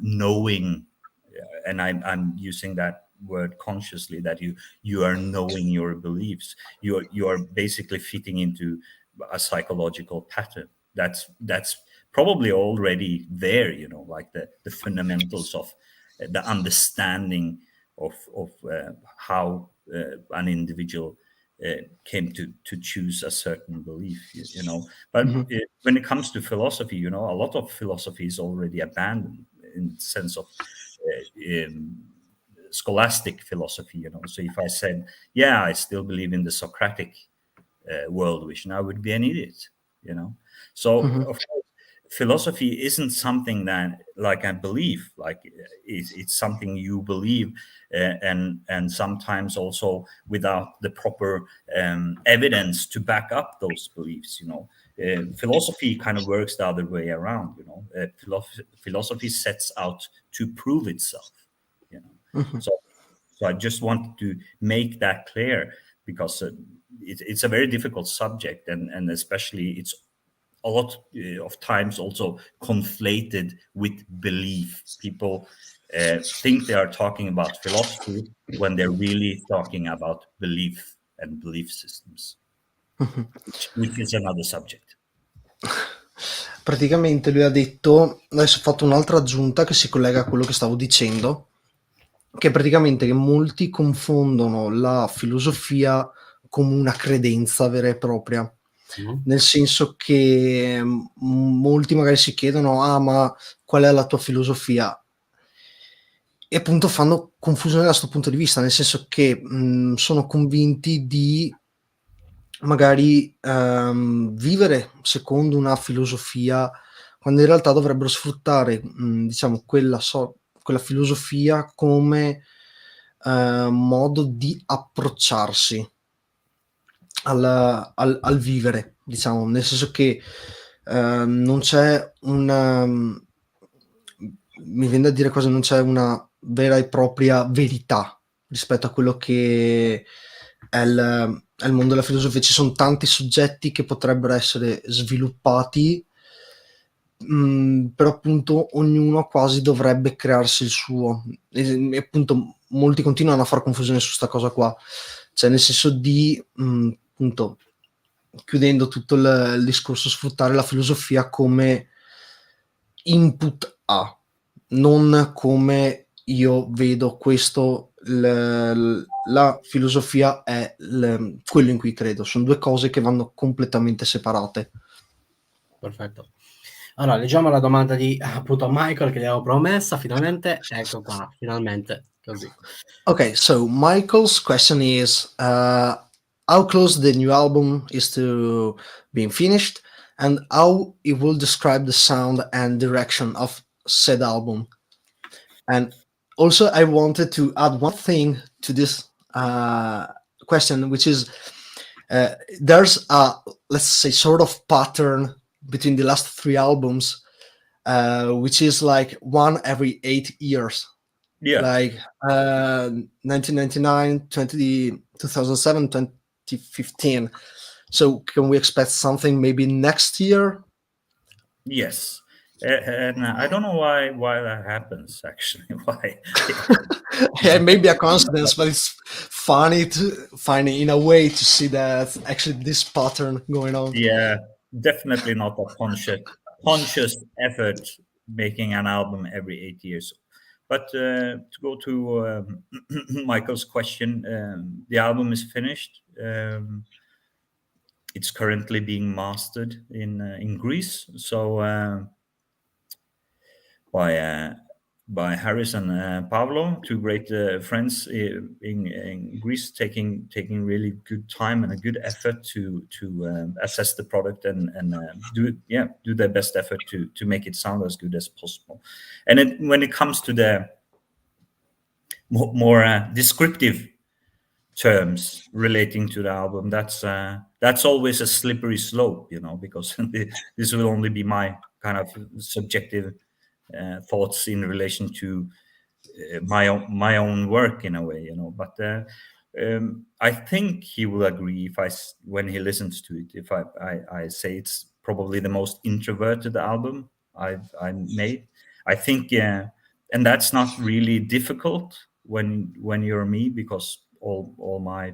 knowing, and I'm using that word consciously, that you are knowing your beliefs. You are basically fitting into a psychological pattern that's probably already there, like the fundamentals of the understanding of how an individual came to choose a certain belief, but when it comes to philosophy, a lot of philosophy is already abandoned in the sense of scholastic philosophy. So if I said, yeah, I still believe in the Socratic world vision, I would be an idiot. So of course, philosophy isn't something that like a belief, like it's something you believe, and sometimes also without the proper evidence to back up those beliefs. Philosophy kind of works the other way around. Philosophy sets out to prove itself. So I just wanted to make that clear, because it's a very difficult subject, and especially it's a lot of times also conflated with belief. People think they are talking about philosophy when they're really talking about belief and belief systems, which is another subject. Praticamente lui ha detto, adesso ho fatto un'altra aggiunta che si collega a quello che stavo dicendo, che praticamente che molti confondono la filosofia come una credenza vera e propria. Nel senso che molti magari si chiedono, ma qual è la tua filosofia? E appunto fanno confusione da questo punto di vista, nel senso che sono convinti di magari vivere secondo una filosofia, quando in realtà dovrebbero sfruttare diciamo quella filosofia come modo di approcciarsi al vivere, diciamo, nel senso che non c'è mi viene da dire non c'è una vera e propria verità rispetto a quello che è il mondo della filosofia. Ci sono tanti soggetti che potrebbero essere sviluppati, però appunto ognuno quasi dovrebbe crearsi il suo, e appunto molti continuano a fare confusione su sta cosa qua, cioè nel senso di appunto, chiudendo tutto il discorso, sfruttare la filosofia come input a, non come io vedo questo, la filosofia è quello in cui credo. Sono due cose che vanno completamente separate. Perfetto. Allora, leggiamo la domanda di appunto Michael, che gli avevo promessa, finalmente, ecco qua, finalmente, così. Okay, so Michael's question is, how close the new album is to being finished, and how it will describe the sound and direction of said album. And also, I wanted to add one thing to this question, which is there's a, let's say, sort of pattern between the last three albums, which is like one every 8 years. Yeah. Like 1999, 2007, 2015. So can we expect something maybe next year? Yes. And I don't know why that happens, actually. Why? Yeah, maybe a coincidence, but it's funny in a way to see that actually this pattern going on. Yeah, definitely not a conscious effort making an album every 8 years. But to go to Michael's question, the album is finished. It's currently being mastered in Greece. So by Harris and Pablo, two great friends in Greece, taking really good time and a good effort to assess the product and do their best effort to make it sound as good as possible. And when it comes to the more descriptive terms relating to the album, that's always a slippery slope, because this will only be my kind of subjective thoughts in relation to my own work in a way, But I think he will agree when he listens to it, if I say it's probably the most introverted album I made. I think, and that's not really difficult when you're me, because all my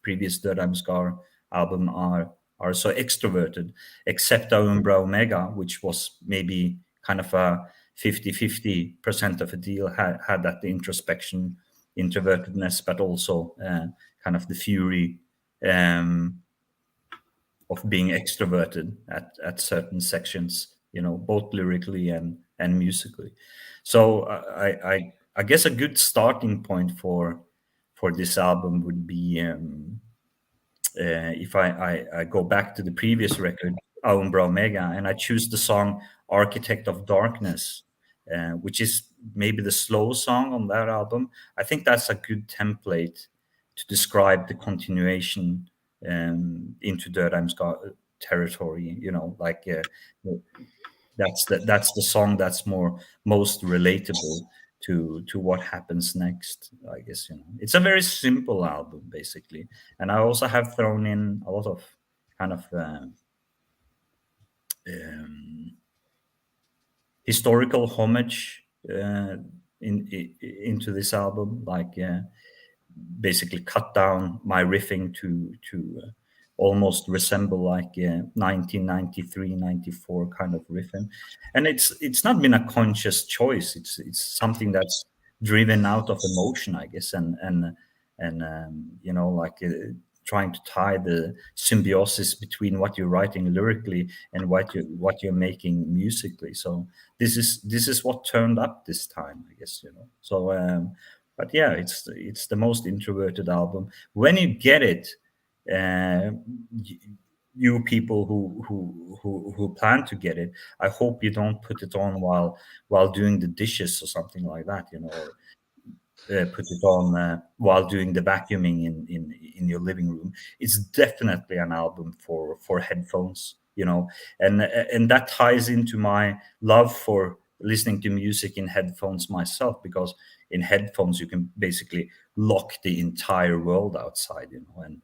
previous Dødheimsgard album are so extroverted, except Umbra Omega, which was maybe kind of a 50-50% of a deal, had that introspection, introvertedness, but also kind of the fury of being extroverted at certain sections, both lyrically and musically. So I guess a good starting point for this album would be if I go back to the previous record, Umbra Omega, and I choose the song Architect of Darkness, which is maybe the slow song on that album. I think that's a good template to describe the continuation into Dødheimsgard territory. That's the song that's most relatable to what happens next, I guess. It's a very simple album, basically, and I also have thrown in a lot of kind of historical homage into this album, like basically cut down my riffing to almost resemble like 1993, 94 kind of riffing. And it's not been a conscious choice. It's something that's driven out of emotion, I guess, and trying to tie the symbiosis between what you're writing lyrically and what you're making musically. So this is what turned up this time, I guess. So but yeah, it's the most introverted album. When you get it, you people who plan to get it, I hope you don't put it on while doing the dishes or something like that, or put it on while doing the vacuuming in your living room. It's definitely an album for headphones, and that ties into my love for listening to music in headphones myself, because in headphones you can basically lock the entire world outside,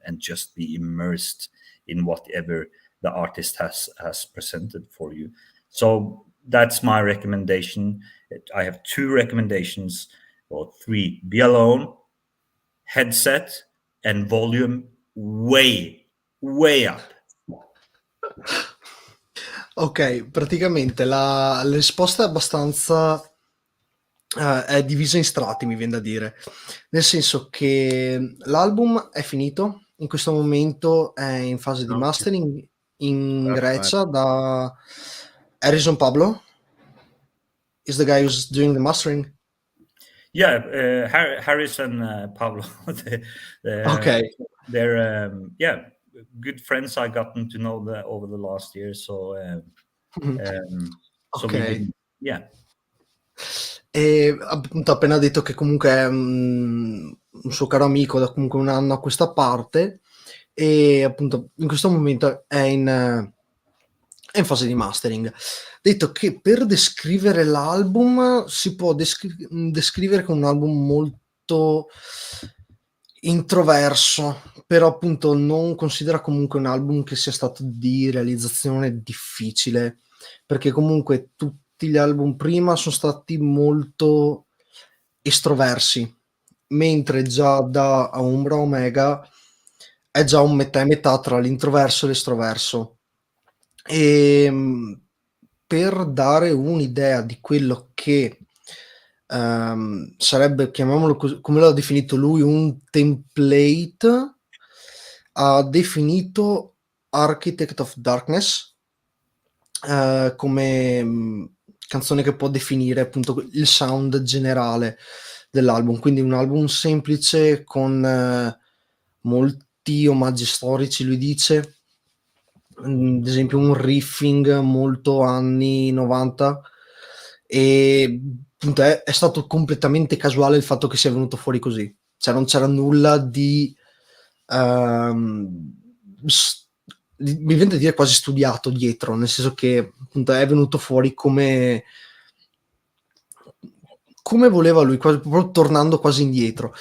and just be immersed in whatever the artist has presented for you. So that's my recommendation. I have two recommendations, or three: be alone, headset, and volume way up. Ok, praticamente la risposta è abbastanza è divisa in strati, mi viene da dire, nel senso che l'album è finito, in questo momento è in fase di mastering in Grecia da Harrison Pablo. Is the guy who's doing the mastering? Yeah, Harris and Pablo. Okay. They're good friends I gotten to know over the last year. So so Ok. yeah. E appunto ha appena detto che comunque è un suo caro amico da comunque un anno a questa parte, e appunto in questo momento è in fase di mastering. Ha detto che per descrivere l'album si può descrivere come un album molto introverso, però appunto non considera comunque un album che sia stato di realizzazione difficile, perché comunque tutti gli album prima sono stati molto estroversi, mentre già da Umbra Omega è già un metà e metà tra l'introverso e l'estroverso. Per dare un'idea di quello che sarebbe, chiamiamolo così, come l'ha definito lui, un template, ha definito Architect of Darkness come canzone che può definire appunto il sound generale dell'album, quindi un album semplice con molti omaggi storici, lui dice, ad esempio un riffing molto anni 90, e appunto è stato completamente casuale il fatto che sia venuto fuori così, cioè non c'era nulla di mi viene da dire quasi studiato dietro, nel senso che appunto è venuto fuori come voleva lui, quasi, proprio tornando quasi indietro.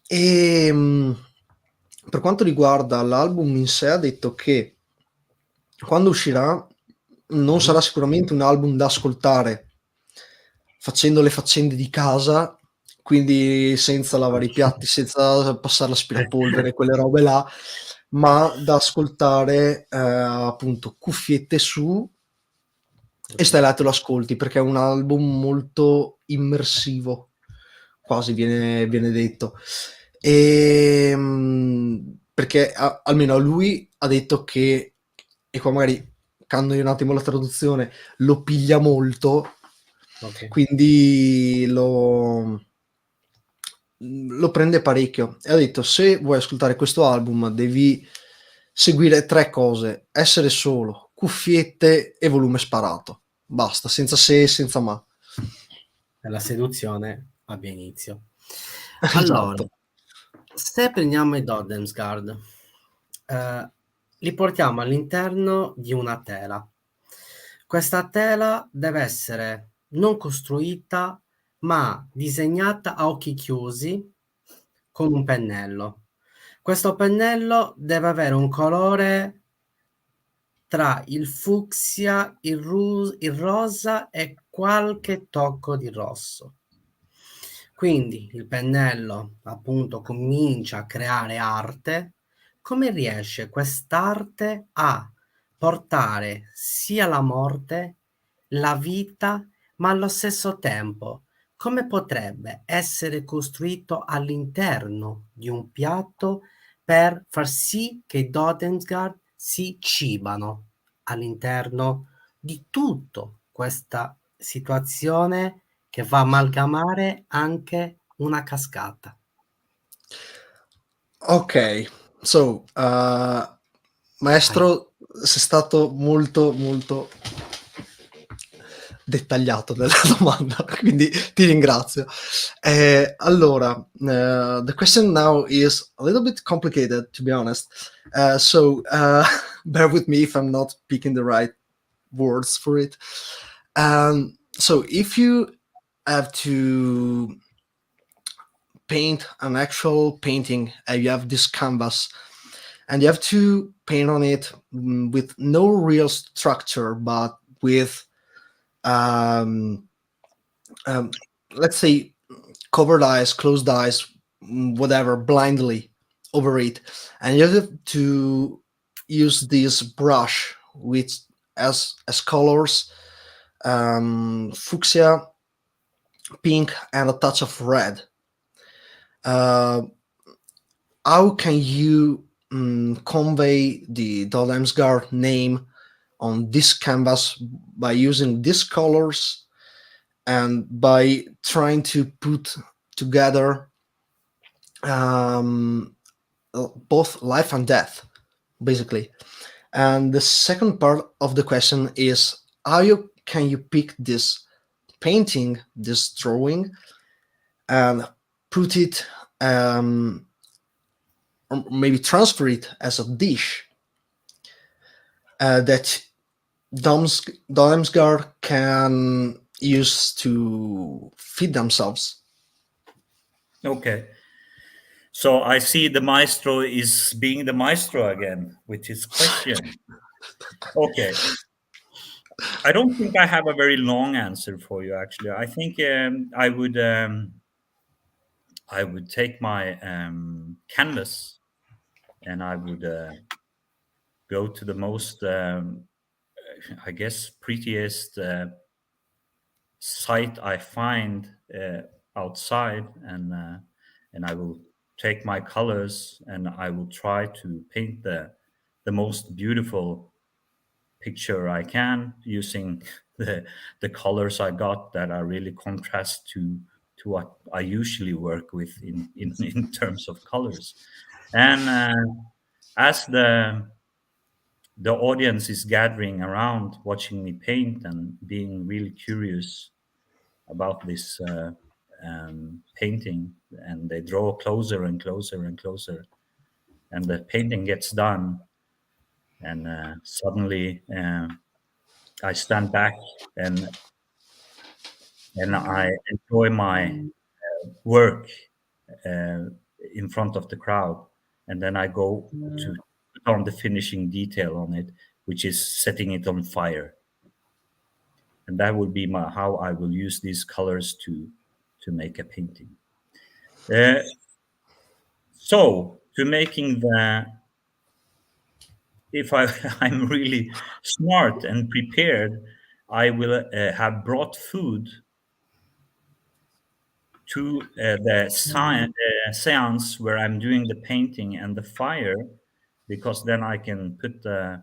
E per quanto riguarda l'album in sé, ha detto che quando uscirà non sarà sicuramente un album da ascoltare facendo le faccende di casa, quindi senza lavare i piatti, senza passare l'aspirapolvere, quelle robe là, ma da ascoltare appunto cuffiette su e stai là e te lo ascolti, perché è un album molto immersivo, quasi viene detto. Perché almeno a lui ha detto che, e qua magari cambio un attimo la traduzione, lo piglia molto, quindi lo prende parecchio, e ha detto: se vuoi ascoltare questo album devi seguire 3 cose: essere solo, cuffiette e volume sparato, basta, senza se e senza ma. La seduzione abbia inizio. Allora, Esatto. se prendiamo i Dødheimsgard, li portiamo all'interno di una tela. Questa tela deve essere non costruita, ma disegnata a occhi chiusi con un pennello. Questo pennello deve avere un colore tra il fucsia, il rosa e qualche tocco di rosso. Quindi il pennello appunto comincia a creare arte. Come riesce quest'arte a portare sia la morte, la vita, ma allo stesso tempo come potrebbe essere costruito all'interno di un piatto per far sì che i Dødheimsgard si cibano all'interno di tutto questa situazione che va a amalgamare anche una cascata. Ok, so Maestro, sei stato molto molto dettagliato nella domanda, quindi ti ringrazio. Allora, the question now is a little bit complicated, to be honest. So bear with me if I'm not picking the right words for it. So if you have to paint an actual painting, you have this canvas, and you have to paint on it with no real structure, but with let's say covered eyes, closed eyes, whatever, blindly over it, and you have to use this brush which as colors, fuchsia, pink, and a touch of red. How can you convey the Dødheimsgard name on this canvas by using these colors and by trying to put together both life and death, basically. And the second part of the question is, how can you pick this painting, this drawing, and put it, or maybe transfer it as a dish that Dødheimsgard can use to feed themselves? Okay. So I see the maestro is being the maestro again with his question. Okay. I don't think I have a very long answer for you, actually. I think I would take my canvas, and I would go to the most, I guess, prettiest site I find outside, and I will take my colors, and I will try to paint the most beautiful picture I can, using the colors I got that are really contrast to what I usually work with in terms of colors. And as the audience is gathering around, watching me paint and being really curious about this painting, and they draw closer and closer and closer, and the painting gets done, and suddenly I stand back, and I enjoy my work in front of the crowd, and then I go to put on the finishing detail on it, which is setting it on fire. And that would be how I will use these colors to make a painting. So to making if I'm really smart and prepared, I will have brought food to the seance where I'm doing the painting and the fire, because then I can put the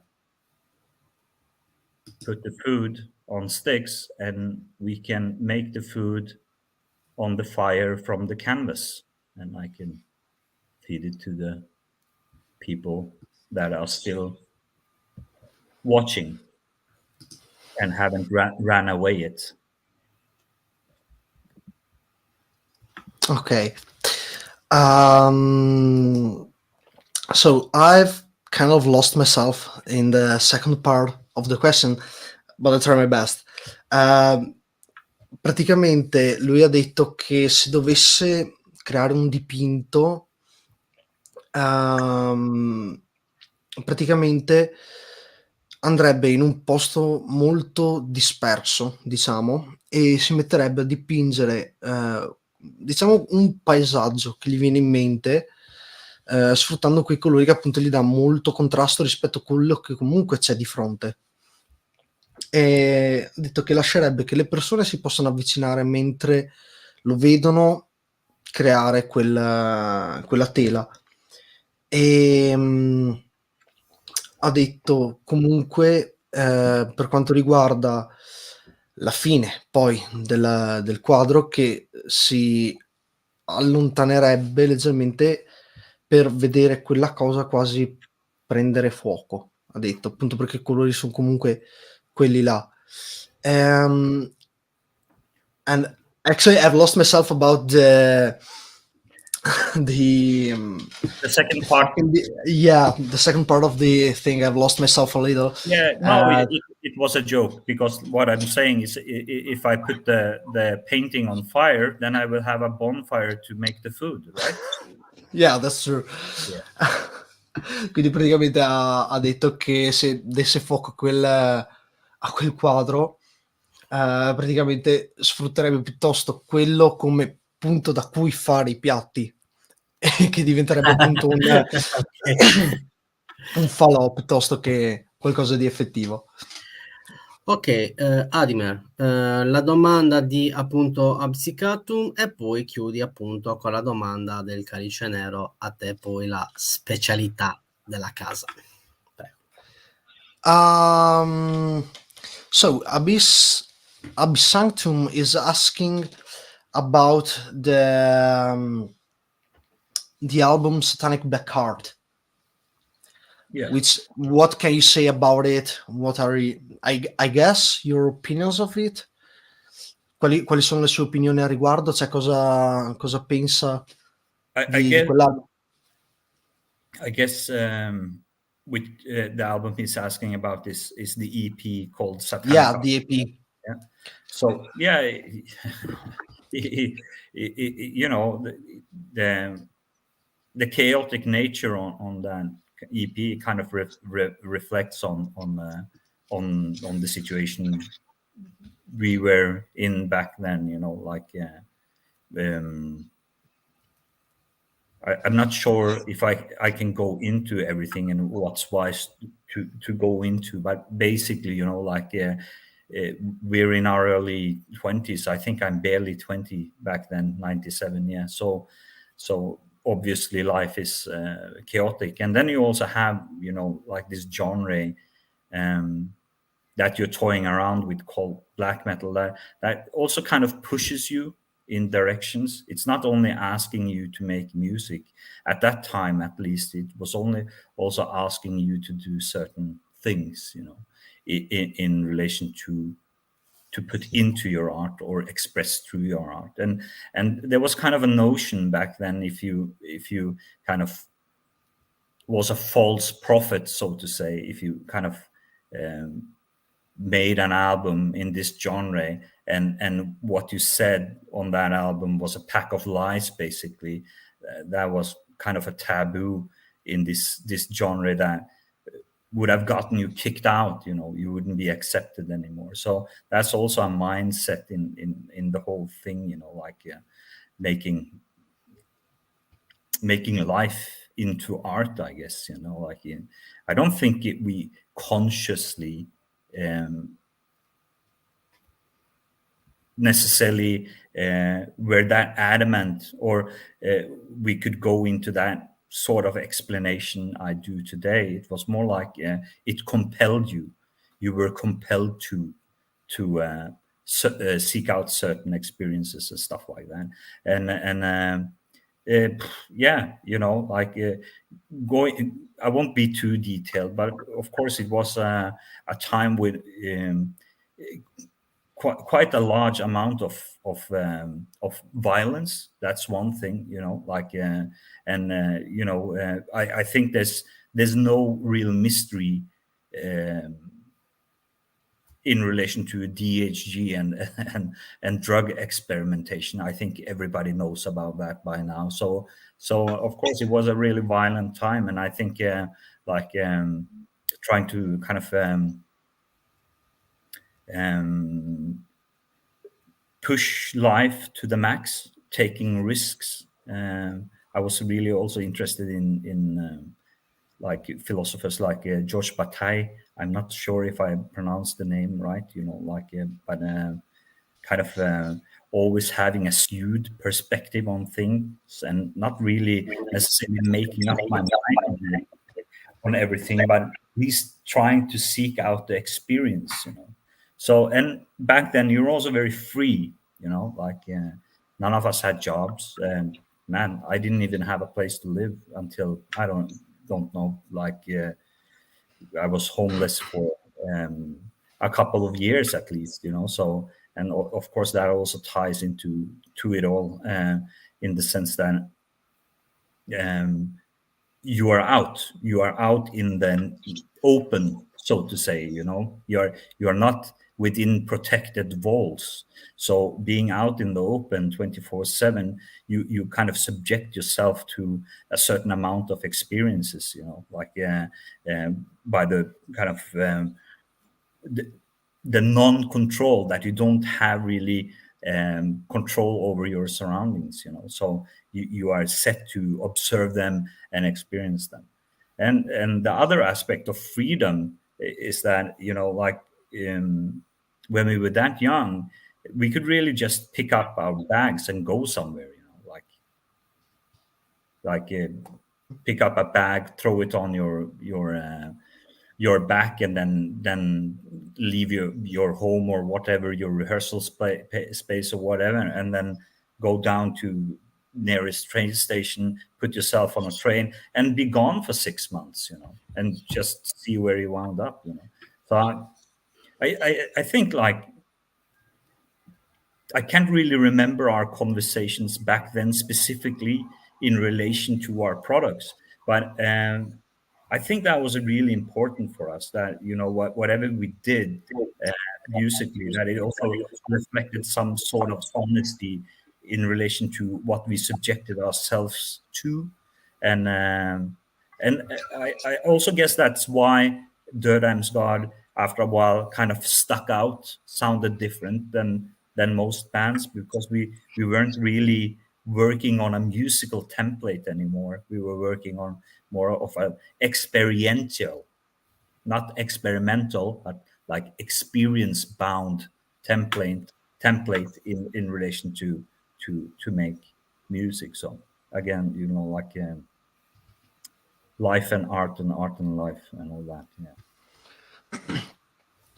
food on sticks, and we can make the food on the fire from the canvas, and I can feed it to the people that are still watching and haven't ran away yet. Okay. So I've kind of lost myself in the second part of the question, but I'll try my best. Praticamente lui ha detto che se dovesse creare un dipinto, praticamente andrebbe in un posto molto disperso, diciamo, e si metterebbe a dipingere, diciamo, un paesaggio che gli viene in mente, sfruttando quei colori che appunto gli dà molto contrasto rispetto a quello che comunque c'è di fronte. E ha detto che lascerebbe che le persone si possano avvicinare mentre lo vedono creare quella tela. Ha detto comunque, per quanto riguarda la fine poi del quadro, che si allontanerebbe leggermente per vedere quella cosa quasi prendere fuoco, ha detto, appunto perché i colori sono comunque quelli là. And actually I've lost myself about the second part. The second part of the thing. I've lost myself a little. Yeah, no, it was a joke, because what I'm saying is, if I put the painting on fire, then I will have a bonfire to make the food, right? Yeah, that's true. Yeah. Quindi praticamente ha detto che se desse fuoco a quel quadro, praticamente sfrutterebbe piuttosto quello come punto da cui fare i piatti, che diventerebbe appunto un falò piuttosto che qualcosa di effettivo. Ok, Adimer, la domanda di appunto Absicatum, e poi chiudi appunto con la domanda del Calice Nero, a te poi la specialità della casa. Prego. So Absanctum is asking about the the album Satanic Black Heart. Yeah. Which, what can you say about it? What are I guess your opinions of it? Quali sono le sue opinioni a riguardo? Cioè, cosa pensa di quell'album? I guess with the album he's asking about is the EP called Satanic. Yeah, the EP. Yeah. So yeah, you know, the chaotic nature on that EP kind of reflects on the situation we were in back then. You know, like I'm not sure if I can go into everything and what's wise to go into, but basically, you know, like we're in our early 20s. I think I'm barely 20 back then, 97. Yeah. So obviously life is chaotic. And then you also have, you know, like this genre that you're toying around with called black metal that also kind of pushes you in directions. It's not only asking you to make music. At that time, at least, it was only also asking you to do certain things, you know, in relation to put into your art or express through your art. And there was kind of a notion back then, if you kind of was a false prophet, so to say, if you kind of made an album in this genre and what you said on that album was a pack of lies, basically, that was kind of a taboo in this genre that would have gotten you kicked out. You know, you wouldn't be accepted anymore. So that's also a mindset in the whole thing, you know, like making life into art, I guess, you know, like I don't think we consciously necessarily were that adamant, or we could go into that sort of explanation I do today. It was more like it compelled you. You were compelled to seek out certain experiences and stuff like that. And yeah, you know, like going. I won't be too detailed, but of course it was a time with quite a large amount of violence. That's one thing, you know, like you know, I think there's no real mystery in relation to DHG and drug experimentation. I think everybody knows about that by now. So of course it was a really violent time, and I think like trying to kind of push life to the max, taking risks. I was really also interested in like philosophers like George Bataille. I'm not sure if I pronounced the name right, you know, like, but kind of always having a skewed perspective on things and not really necessarily making up my mind on everything, but at least trying to seek out the experience, you know. So, and back then you're also very free, you know, like none of us had jobs, and man, I didn't even have a place to live until I don't know, like I was homeless for a couple of years at least, you know. So, and of course that also ties into it all in the sense that you are out in the open, so to say, you know. You're not within protected walls. So being out in the open 24/7, you kind of subject yourself to a certain amount of experiences, you know, like by the kind of the non-control that you don't have really control over your surroundings, you know. So you are set to observe them and experience them. And the other aspect of freedom is that, you know, like when we were that young, we could really just pick up our bags and go somewhere, you know, like pick up a bag, throw it on your back, and then leave your home or whatever, your rehearsal space or whatever, and then go down to nearest train station, put yourself on a train, and be gone for 6 months, and just see where you wound up, So I think, like, I can't really remember our conversations back then specifically in relation to our products, but I think that was really important for us, that whatever we did musically, that it also reflected some sort of honesty in relation to what we subjected ourselves to, and I also guess that's why Dødheimsgard, after a while, kind of stuck out, sounded different than most bands, because we weren't really working on a musical template anymore. We were working on more of an experiential, not experimental, but like experience bound template in relation to make music. So again, like life and art, and art and life, and all that. Yeah.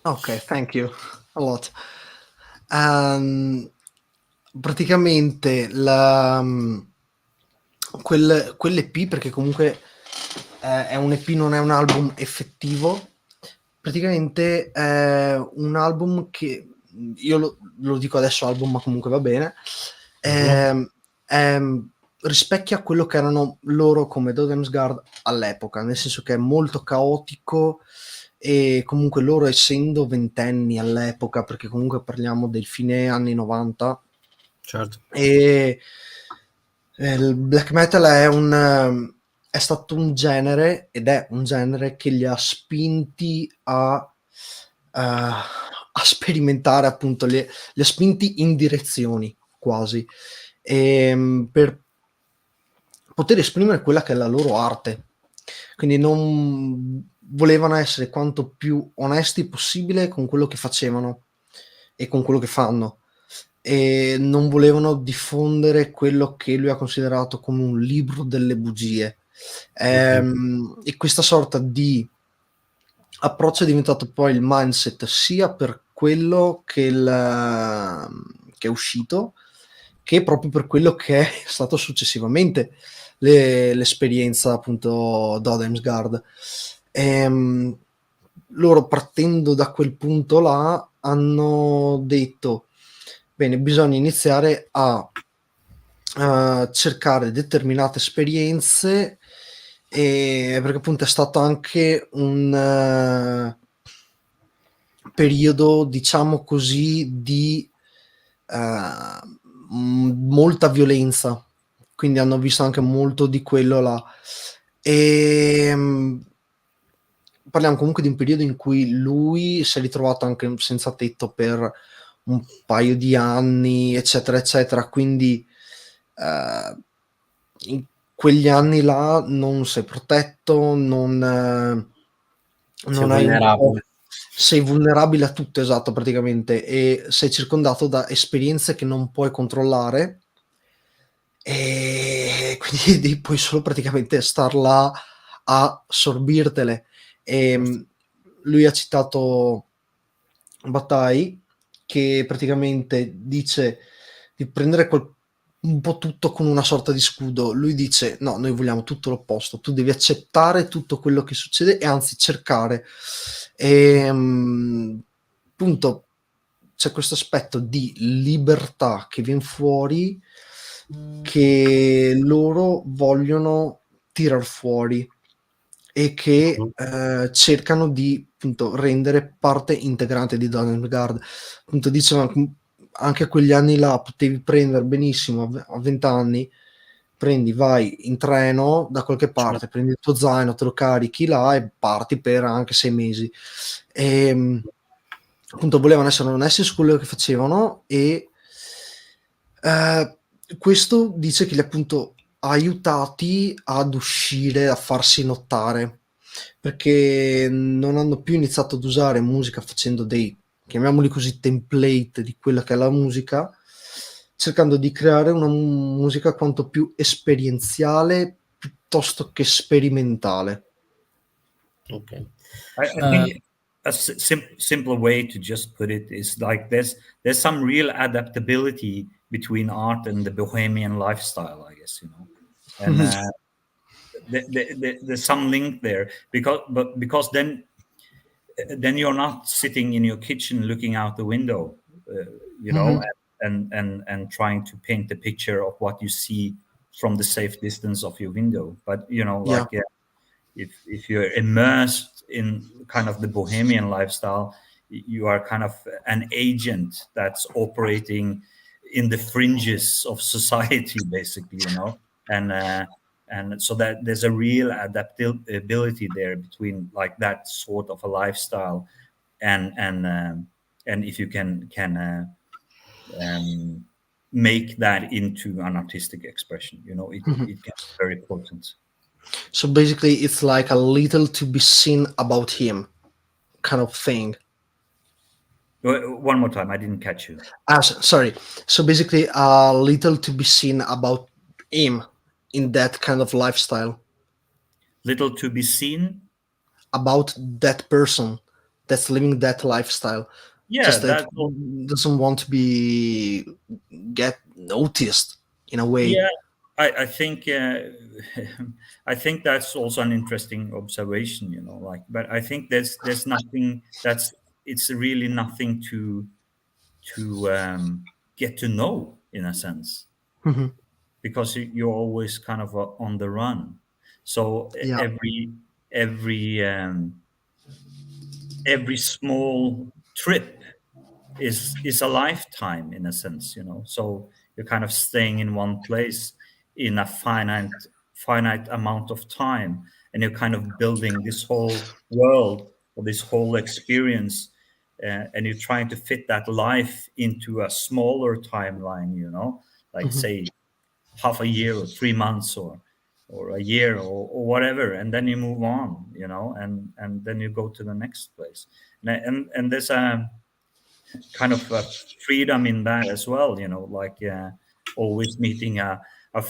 Ok, thank you a lot. Praticamente quell'EP, perché comunque è un EP, non è un album effettivo, praticamente è un album che io lo dico adesso album, ma comunque va bene, rispecchia quello che erano loro come Dødheimsgard all'epoca, nel senso che è molto caotico, e comunque loro, essendo ventenni all'epoca, perché comunque parliamo del fine anni 90, certo, e il black metal è stato un genere, ed è un genere che li ha spinti a sperimentare, appunto, li ha spinti in direzioni quasi, per poter esprimere quella che è la loro arte. Quindi non volevano essere quanto più onesti possibile con quello che facevano e con quello che fanno, e non volevano diffondere quello che lui ha considerato come un libro delle bugie. E questa sorta di approccio è diventato poi il mindset, sia per quello che è uscito, che proprio per quello che è stato successivamente l'esperienza, appunto, Dødheimsgard. Loro, partendo da quel punto là, hanno detto: bene, bisogna iniziare a cercare determinate esperienze, perché appunto è stato anche un periodo, diciamo così, di molta violenza, quindi hanno visto anche molto di quello là, e parliamo comunque di un periodo in cui lui si è ritrovato anche senza tetto per un paio di anni, eccetera eccetera, quindi in quegli anni là non sei protetto, non hai vulnerabile. sei vulnerabile a tutto, esatto, praticamente, e sei circondato da esperienze che non puoi controllare, e quindi puoi solo praticamente star là a sorbirtele. Lui ha citato Bataille, che praticamente dice di prendere un po' tutto con una sorta di scudo. Lui dice: no, noi vogliamo tutto l'opposto, tu devi accettare tutto quello che succede, e anzi cercare. Appunto, c'è questo aspetto di libertà che viene fuori, che loro vogliono tirar fuori, e che cercano di, appunto, rendere parte integrante di Dødheimsgard. Appunto, dicevano anche a quegli anni là potevi prendere benissimo a 20 anni, vai in treno da qualche parte, Certo. prendi il tuo zaino, te lo carichi là e parti per anche 6 mesi. Appunto, volevano essere onesti su quello che facevano, e questo dice che li, appunto, ha aiutati ad uscire, a farsi notare, perché non hanno più iniziato ad usare musica facendo dei, chiamiamoli così, template di quella che è la musica, cercando di creare una musica quanto più esperienziale piuttosto che sperimentale. Ok. I think a simpler way to just put it is like there's some real adaptability between art and the bohemian lifestyle, I guess, and there's some link there because then you're not sitting in your kitchen looking out the window, and trying to paint the picture of what you see from the safe distance of your window, but if you're immersed in kind of the bohemian lifestyle, you are kind of an agent that's operating in the fringes of society, basically, and so that there's a real adaptability there between like that sort of a lifestyle and if you can make that into an artistic expression, it can be very potent. So basically, it's like a little to be seen about him kind of thing. One more time, I didn't catch you. Sorry. So basically, a little to be seen about him in that kind of lifestyle. Little to be seen about that person that's living that lifestyle. Yeah, just that doesn't want to get noticed in a way. Yeah, I think I think that's also an interesting observation. But I think there's nothing it's really nothing to get to know, in a sense, because you're always kind of on the run. So every small trip is a lifetime, in a sense, so you're kind of staying in one place in a finite amount of time, and you're kind of building this whole world or this whole experience, and you're trying to fit that life into a smaller timeline, like say half a year or 3 months or a year or whatever, and then you move on, and then you go to the next place, and there's a kind of a freedom in that as well, like always meeting a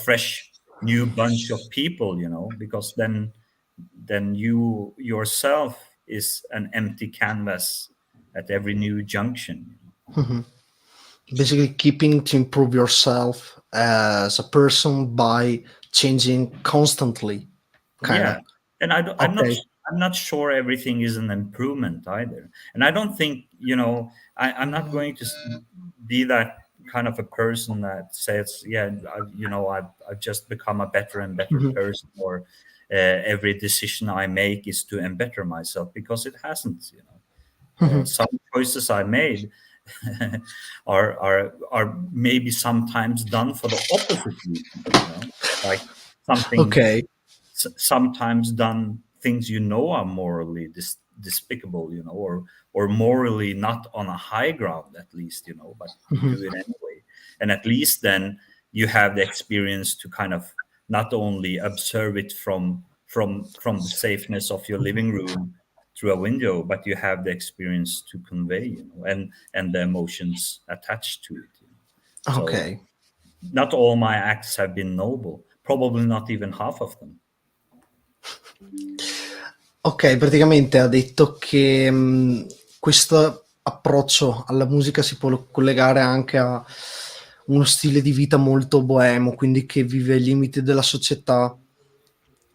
fresh new bunch of people, because then you yourself is an empty canvas at every new junction. Basically keeping to improve yourself as a person by changing constantly, kind of. And I'm not sure everything is an improvement either, and I don't think I'm not going to be that kind of a person that says I've just become a better and better person, or every decision I make is to better myself, because it hasn't. Some choices I made are maybe sometimes done for the opposite reason, like something sometimes done things are morally despicable, or morally not on a high ground, at least, but you do it anyway, and at least then you have the experience to kind of not only observe it from the safeness of your living room through a window, but you have the experience to convey, and the emotions attached to it. So not all my acts have been noble, probably not even half of them. Ok, praticamente ha detto che questo approccio alla musica si può collegare anche a uno stile di vita molto boemo, quindi che vive ai limiti della società,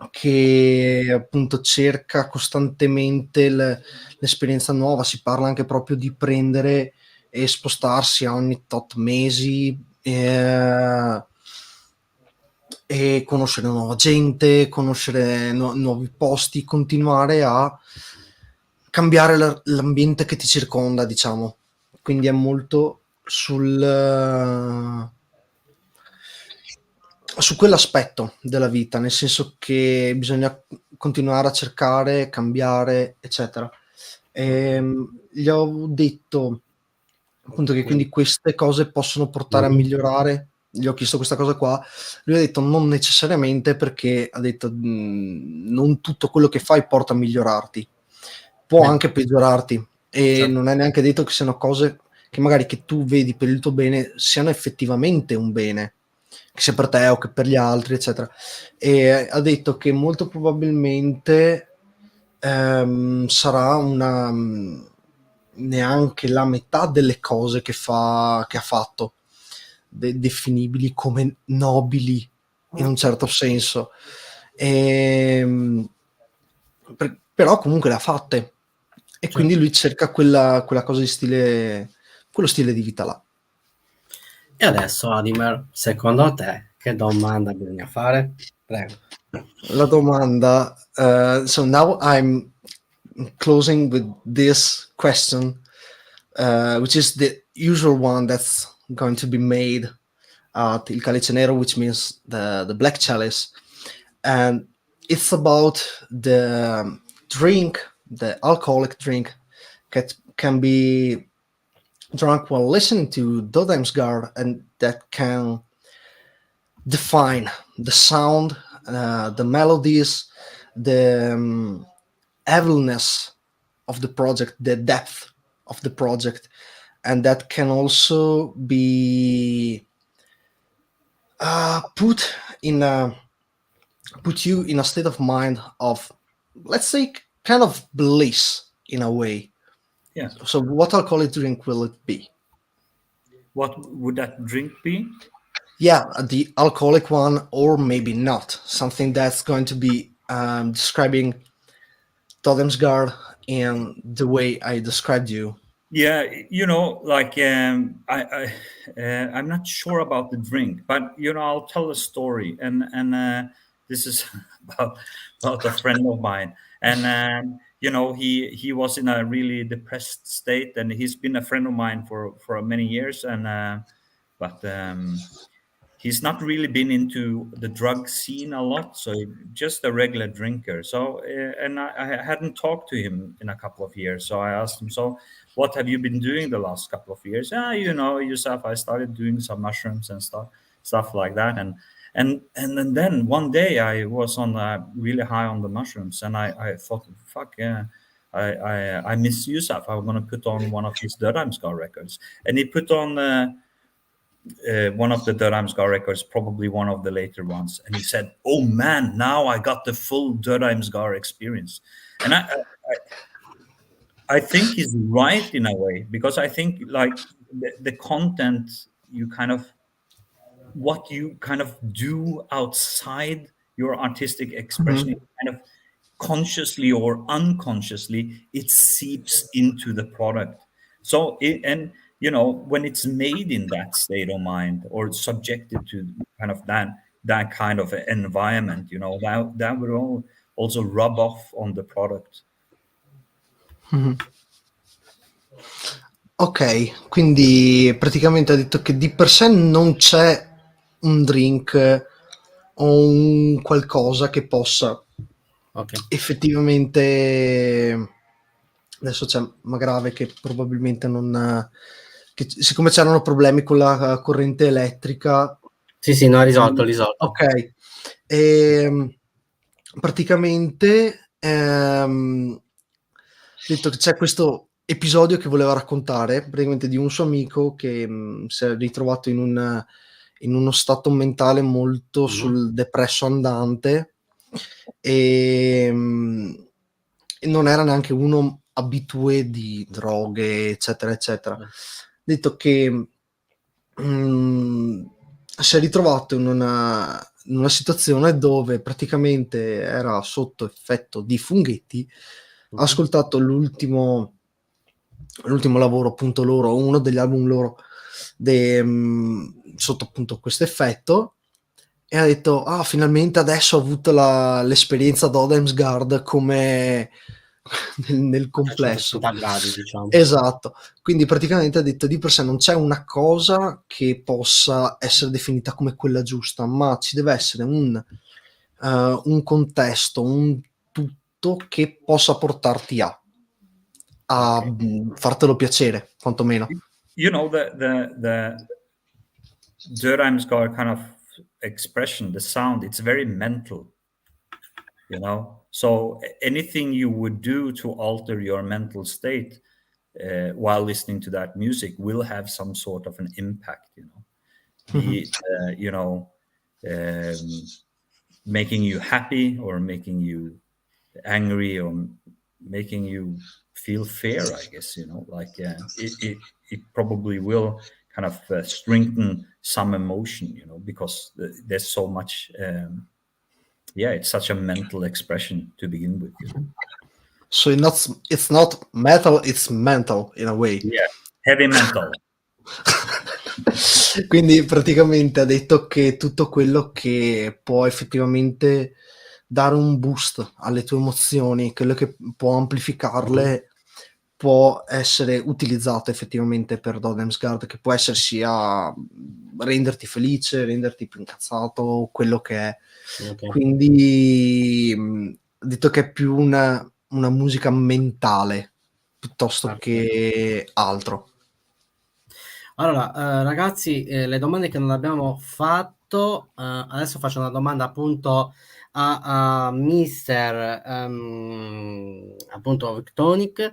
che appunto cerca costantemente l'esperienza nuova. Si parla anche proprio di prendere e spostarsi a ogni tot mesi, e conoscere nuova gente, conoscere nuovi posti, continuare a cambiare l'ambiente che ti circonda, diciamo. Quindi è molto su quell'aspetto della vita, nel senso che bisogna continuare a cercare, cambiare, eccetera. Gli ho detto appunto che quindi queste cose possono portare a migliorare. Gli ho chiesto questa cosa qua, lui ha detto non necessariamente, perché ha detto non tutto quello che fai porta a migliorarti, può anche peggiorarti, e non è neanche detto che siano cose che magari che tu vedi per il tuo bene siano effettivamente un bene, che sia per te o che per gli altri, eccetera. E ha detto che molto probabilmente sarà neanche la metà delle cose che ha fatto, definibili come nobili in un certo senso. Però comunque le ha fatte, e quindi lui cerca quella cosa di stile, quello stile di vita là. E adesso, Adimer, secondo te che domanda bisogna fare? Prego. La domanda, so now I'm closing with this question, which is the usual one that's going to be made at Il Calice Nero, which means the black chalice, and it's about the drink, the alcoholic drink that can be drunk while listening to Dødheimsgard, and that can define the sound, the melodies, the evilness of the project, the depth of the project, and that can also be put you in a state of mind of, let's say, kind of bliss in a way. Yeah. So what alcoholic drink will it be? What would that drink be? Yeah, the alcoholic one, or maybe not. Something that's going to be describing Dødheimsgard in the way I described you. Yeah, like I'm not sure about the drink, but I'll tell a story, and this is about a friend of mine, and he was in a really depressed state, and he's been a friend of mine for many years, and but he's not really been into the drug scene a lot, so just a regular drinker. So and I hadn't talked to him in a couple of years, so I asked him, so what have you been doing the last couple of years? Yourself, I started doing some mushrooms and stuff like that, and then one day I was on really high on the mushrooms, and I thought, fuck yeah, I miss Yusuf. I'm gonna put on one of his Dødheimsgard records, and he put on one of the Dødheimsgard records, probably one of the later ones, and he said, "Oh man, now I got the full Dødheimsgard experience," and I think he's right in a way, because I think like the content what you kind of do outside your artistic expression, kind of consciously or unconsciously, it seeps into the product. So when it's made in that state of mind, or subjected to kind of that kind of environment, that would also rub off on the product. Ok, quindi praticamente ha detto che di per sé non c'è un drink o un qualcosa che possa effettivamente. Adesso c'è Margrave che probabilmente non, che siccome c'erano problemi con la corrente elettrica. Sì, no, risolto. Ok, praticamente detto che c'è questo episodio che voleva raccontare, praticamente, di un suo amico che si è ritrovato in uno stato mentale molto sul depresso andante, e non era neanche uno abitué di droghe, eccetera eccetera. Detto che si è ritrovato in una situazione dove praticamente era sotto effetto di funghetti. Ha ascoltato l'ultimo lavoro, appunto, loro, uno degli album loro, sotto appunto questo effetto, e ha detto: finalmente adesso ho avuto l'esperienza Dødheimsgard come nel complesso. 180 gradi, diciamo. Esatto, quindi praticamente ha detto di per sé non c'è una cosa che possa essere definita come quella giusta, ma ci deve essere un contesto, un tutto che possa portarti a fartelo piacere, quantomeno. The Dødheimsgard kind of expression, the sound, it's very mental, so anything you would do to alter your mental state while listening to that music will have some sort of an impact, be it making you happy or making you angry, or making you feel fair, I guess, like it probably will kind of strengthen some emotion, because there's so much, it's such a mental expression to begin with. So it's not metal, it's mental in a way. Yeah, heavy mental. Quindi praticamente ha detto che tutto quello che può effettivamente dare un boost alle tue emozioni, quello che può amplificarle, può essere utilizzato effettivamente per Dødheimsgard, che può essere sia renderti felice, renderti più incazzato, quello che è. Ok. Quindi ha detto che è più una musica mentale piuttosto che altro. Allora, ragazzi, le domande che non abbiamo fatto, adesso faccio una domanda appunto a Mister appunto Victonic.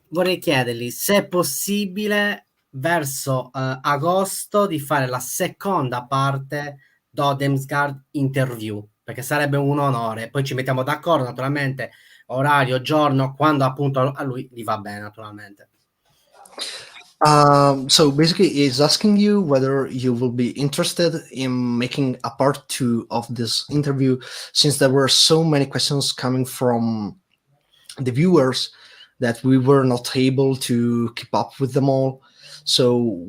Vorrei chiedergli se è possibile verso agosto di fare la seconda parte Dødheimsgard interview, perché sarebbe un onore. Poi ci mettiamo d'accordo, naturalmente, orario, giorno, quando appunto a lui gli va bene, naturalmente. So basically, he's asking you whether you will be interested in making a part 2 of this interview, since there were so many questions coming from the viewers that we were not able to keep up with them all. So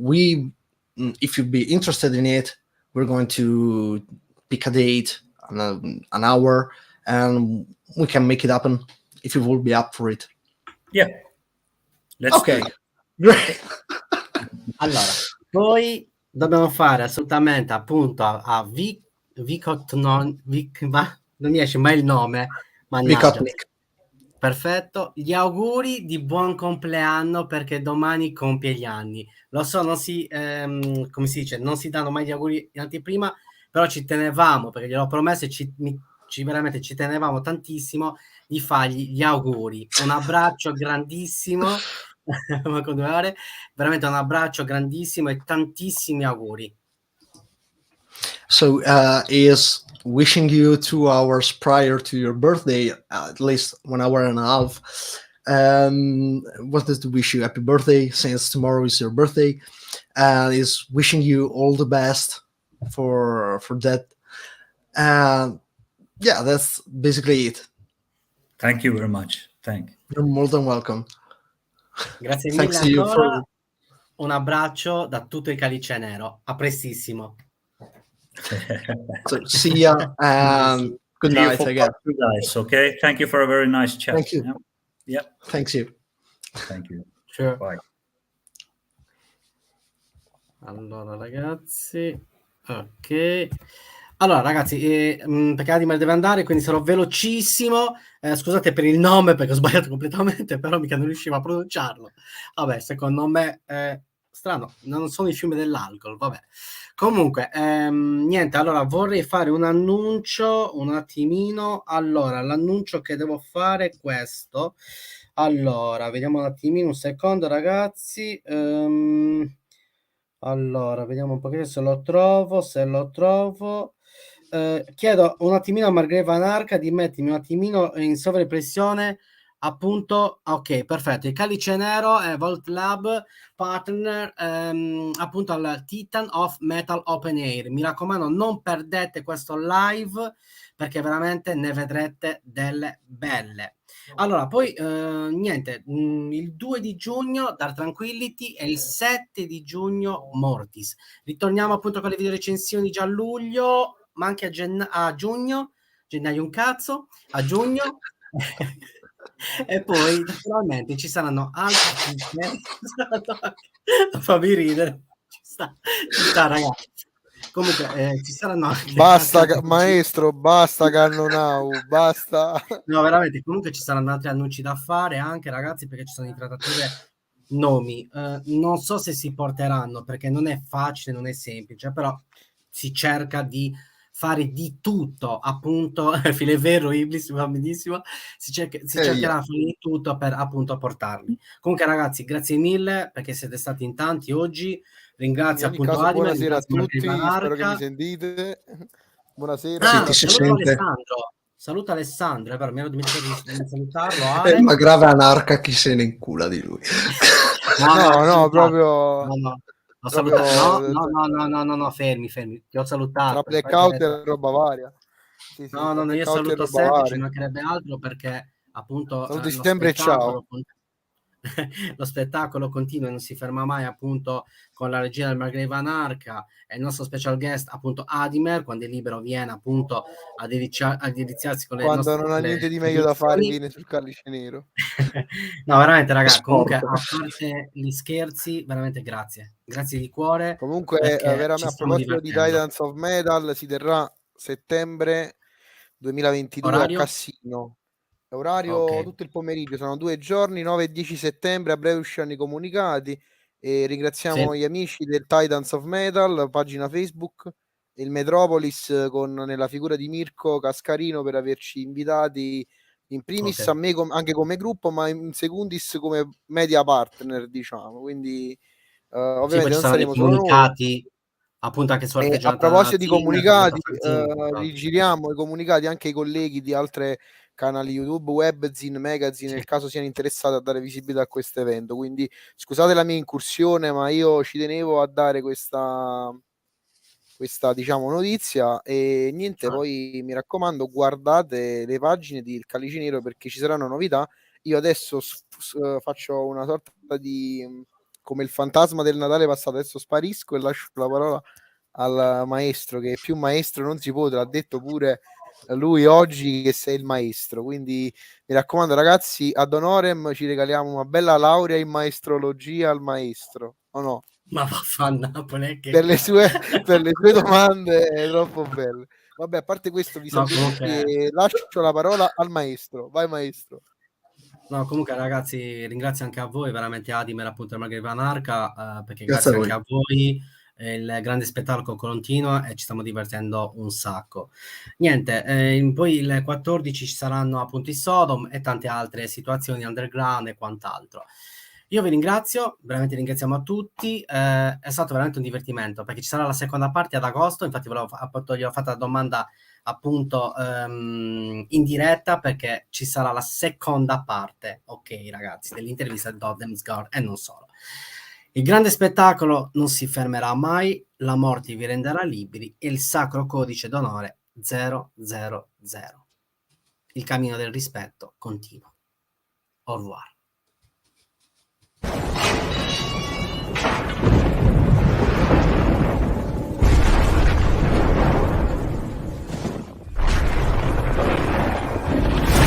if you'd be interested in it, we're going to pick a date, an hour, and we can make it happen if you will be up for it. Yeah. Let's Okay. do it. Great. Allora, poi dobbiamo fare assolutamente appunto a non mi esce mai il nome, mannaggia. Vicotnik. Perfetto, gli auguri di buon compleanno, perché domani compie gli anni. Lo so, non si come si dice, non si danno mai gli auguri in anteprima, però ci tenevamo, perché gliel'ho promesso e veramente ci tenevamo tantissimo di fargli gli auguri. Un abbraccio grandissimo. Veramente un abbraccio grandissimo e tantissimi auguri. So is wishing you 2 hours prior to your birthday, at least 1 hour and a half. Wanted to wish you happy birthday, since tomorrow is your birthday, and is wishing you all the best for that. Yeah, that's basically it. Thank you very much. You're more than welcome. Grazie mille Thanks to you ancora. for... Un abbraccio da tutto il Calice Nero. A prestissimo. So, see ya, and good night again. You guys, okay? Thank you for a very nice chat. Thank you. Yeah. Thanks you. Thank you. Sure. Bye. Allora ragazzi, ok. Allora ragazzi, perché Adimar deve andare, quindi sarò velocissimo. Scusate per il nome, perché ho sbagliato completamente, però mica non riuscivo a pronunciarlo. Vabbè, secondo me è strano, non sono i fiumi dell'alcol, vabbè. Comunque, niente, allora vorrei fare un annuncio un attimino. Allora, l'annuncio che devo fare è questo. Allora, vediamo un attimino, un secondo ragazzi. Allora, vediamo un pochino se lo trovo. Chiedo un attimino a Margrave Anarca di mettermi un attimino in sovraimpressione, appunto. Ok, perfetto. Il Calice Nero è Volt Lab partner appunto al Titan of Metal Open Air. Mi raccomando, non perdete questo live, perché veramente ne vedrete delle belle. Allora, poi niente, il 2 di giugno Dark Tranquillity e il 7 di giugno Mortis. Ritorniamo appunto con le video recensioni già a luglio, ma anche a giugno, gennaio un cazzo, a giugno. E poi naturalmente ci saranno altri fammi ridere, ci sta ragazzi. Comunque ci saranno anche basta maestro, basta Cannonau, basta. No, veramente, comunque ci saranno altri annunci da fare anche ragazzi, perché ci sono in trattative nomi. Non so se si porteranno, perché non è facile, non è semplice, però si cerca di fare di tutto, appunto. File vero, Iblis, va benissimo. Si cercherà di fare di tutto per appunto portarli. Comunque ragazzi, grazie mille, perché siete stati in tanti oggi. Ringrazio appunto Adime, buonasera a tutti, spero spero che mi sentite. Buonasera. Saluto Alessandro. Saluta Alessandro, è vero, mi ero dimenticato di salutarlo. Ale. Ma grave Anarca, chi se ne incula di lui. No, proprio... No. Ho proprio salutato. No, fermi. Ti ho salutato. tra blackout e roba varia. Sì, No, tra io blackout e saluto roba sempre, ci varia. mancherebbe altro, perché appunto Saluti lo sempre e ciao. spettacolo lo spettacolo continua e non si ferma mai, appunto, con la regia del Margrave Anarca e il nostro special guest, appunto, Adimer, quando è libero viene appunto ad iniziarsi con le Quando nostre non ha niente di meglio da fare, trasmissioni. viene sul Calice Nero. No, veramente, raga, comunque, Sport. a parte gli scherzi, veramente grazie di cuore, Comunque, perché ci a stiamo proposito di divertendo. Titans of Metal, si terrà settembre 2022 a Orario? Cassino. Orario Ok, tutto il pomeriggio, sono 2 giorni, 9 e 10 settembre, a breve usciranno i comunicati. E ringraziamo sì, gli amici del Titans of Metal, pagina Facebook, e il Metropolis con nella figura di Mirko Cascarino per averci invitati in primis ok. a me anche come gruppo, ma in secundis come media partner, diciamo. Quindi Sì, poi ovviamente ci non saranno i saremo solo noi. comunicati, appunto, anche su E a Artigianata proposito di Team, progetto comunicati, fanzine, tutto. rigiriamo i comunicati anche ai colleghi di altre canali YouTube, webzine, magazine, nel Sì. caso siano interessati a dare visibilità a questo evento. Quindi scusate la mia incursione, ma io ci tenevo a dare questa diciamo notizia. E niente, Ah, poi mi raccomando, guardate le pagine di Il Calice Nero perché ci saranno novità. Io adesso faccio una sorta di come il fantasma del Natale passato, adesso sparisco e lascio la parola al maestro, che più maestro non si può, te l'ha detto pure lui oggi che sei il maestro. Quindi mi raccomando, ragazzi, ad honorem ci regaliamo una bella laurea in maestrologia al maestro, o no? ma Napoli, che Per le sue, cazzo. per le sue domande è troppo bello. Vabbè, a parte questo, vi No, saluto tutti comunque, e lascio la parola al maestro. Vai, maestro. no, comunque, ragazzi, ringrazio anche a voi, veramente Adimer, appunto, il Margrave Anarca, perché Grazie a grazie anche voi. a voi il grande spettacolo continua e ci stiamo divertendo un sacco. Niente, poi il 14 ci saranno appunto i Sodom e tante altre situazioni underground e quant'altro. Io vi ringrazio, veramente ringraziamo a tutti, è stato veramente un divertimento, perché ci sarà la seconda parte ad agosto, infatti appunto, gli ho fatto la domanda appunto in diretta, perché ci sarà la seconda parte, ok ragazzi, dell'intervista di Dødheimsgard e non solo. Il grande spettacolo non si fermerà mai, la morte vi renderà liberi e il sacro codice d'onore 000. Il cammino del rispetto continua. Au revoir.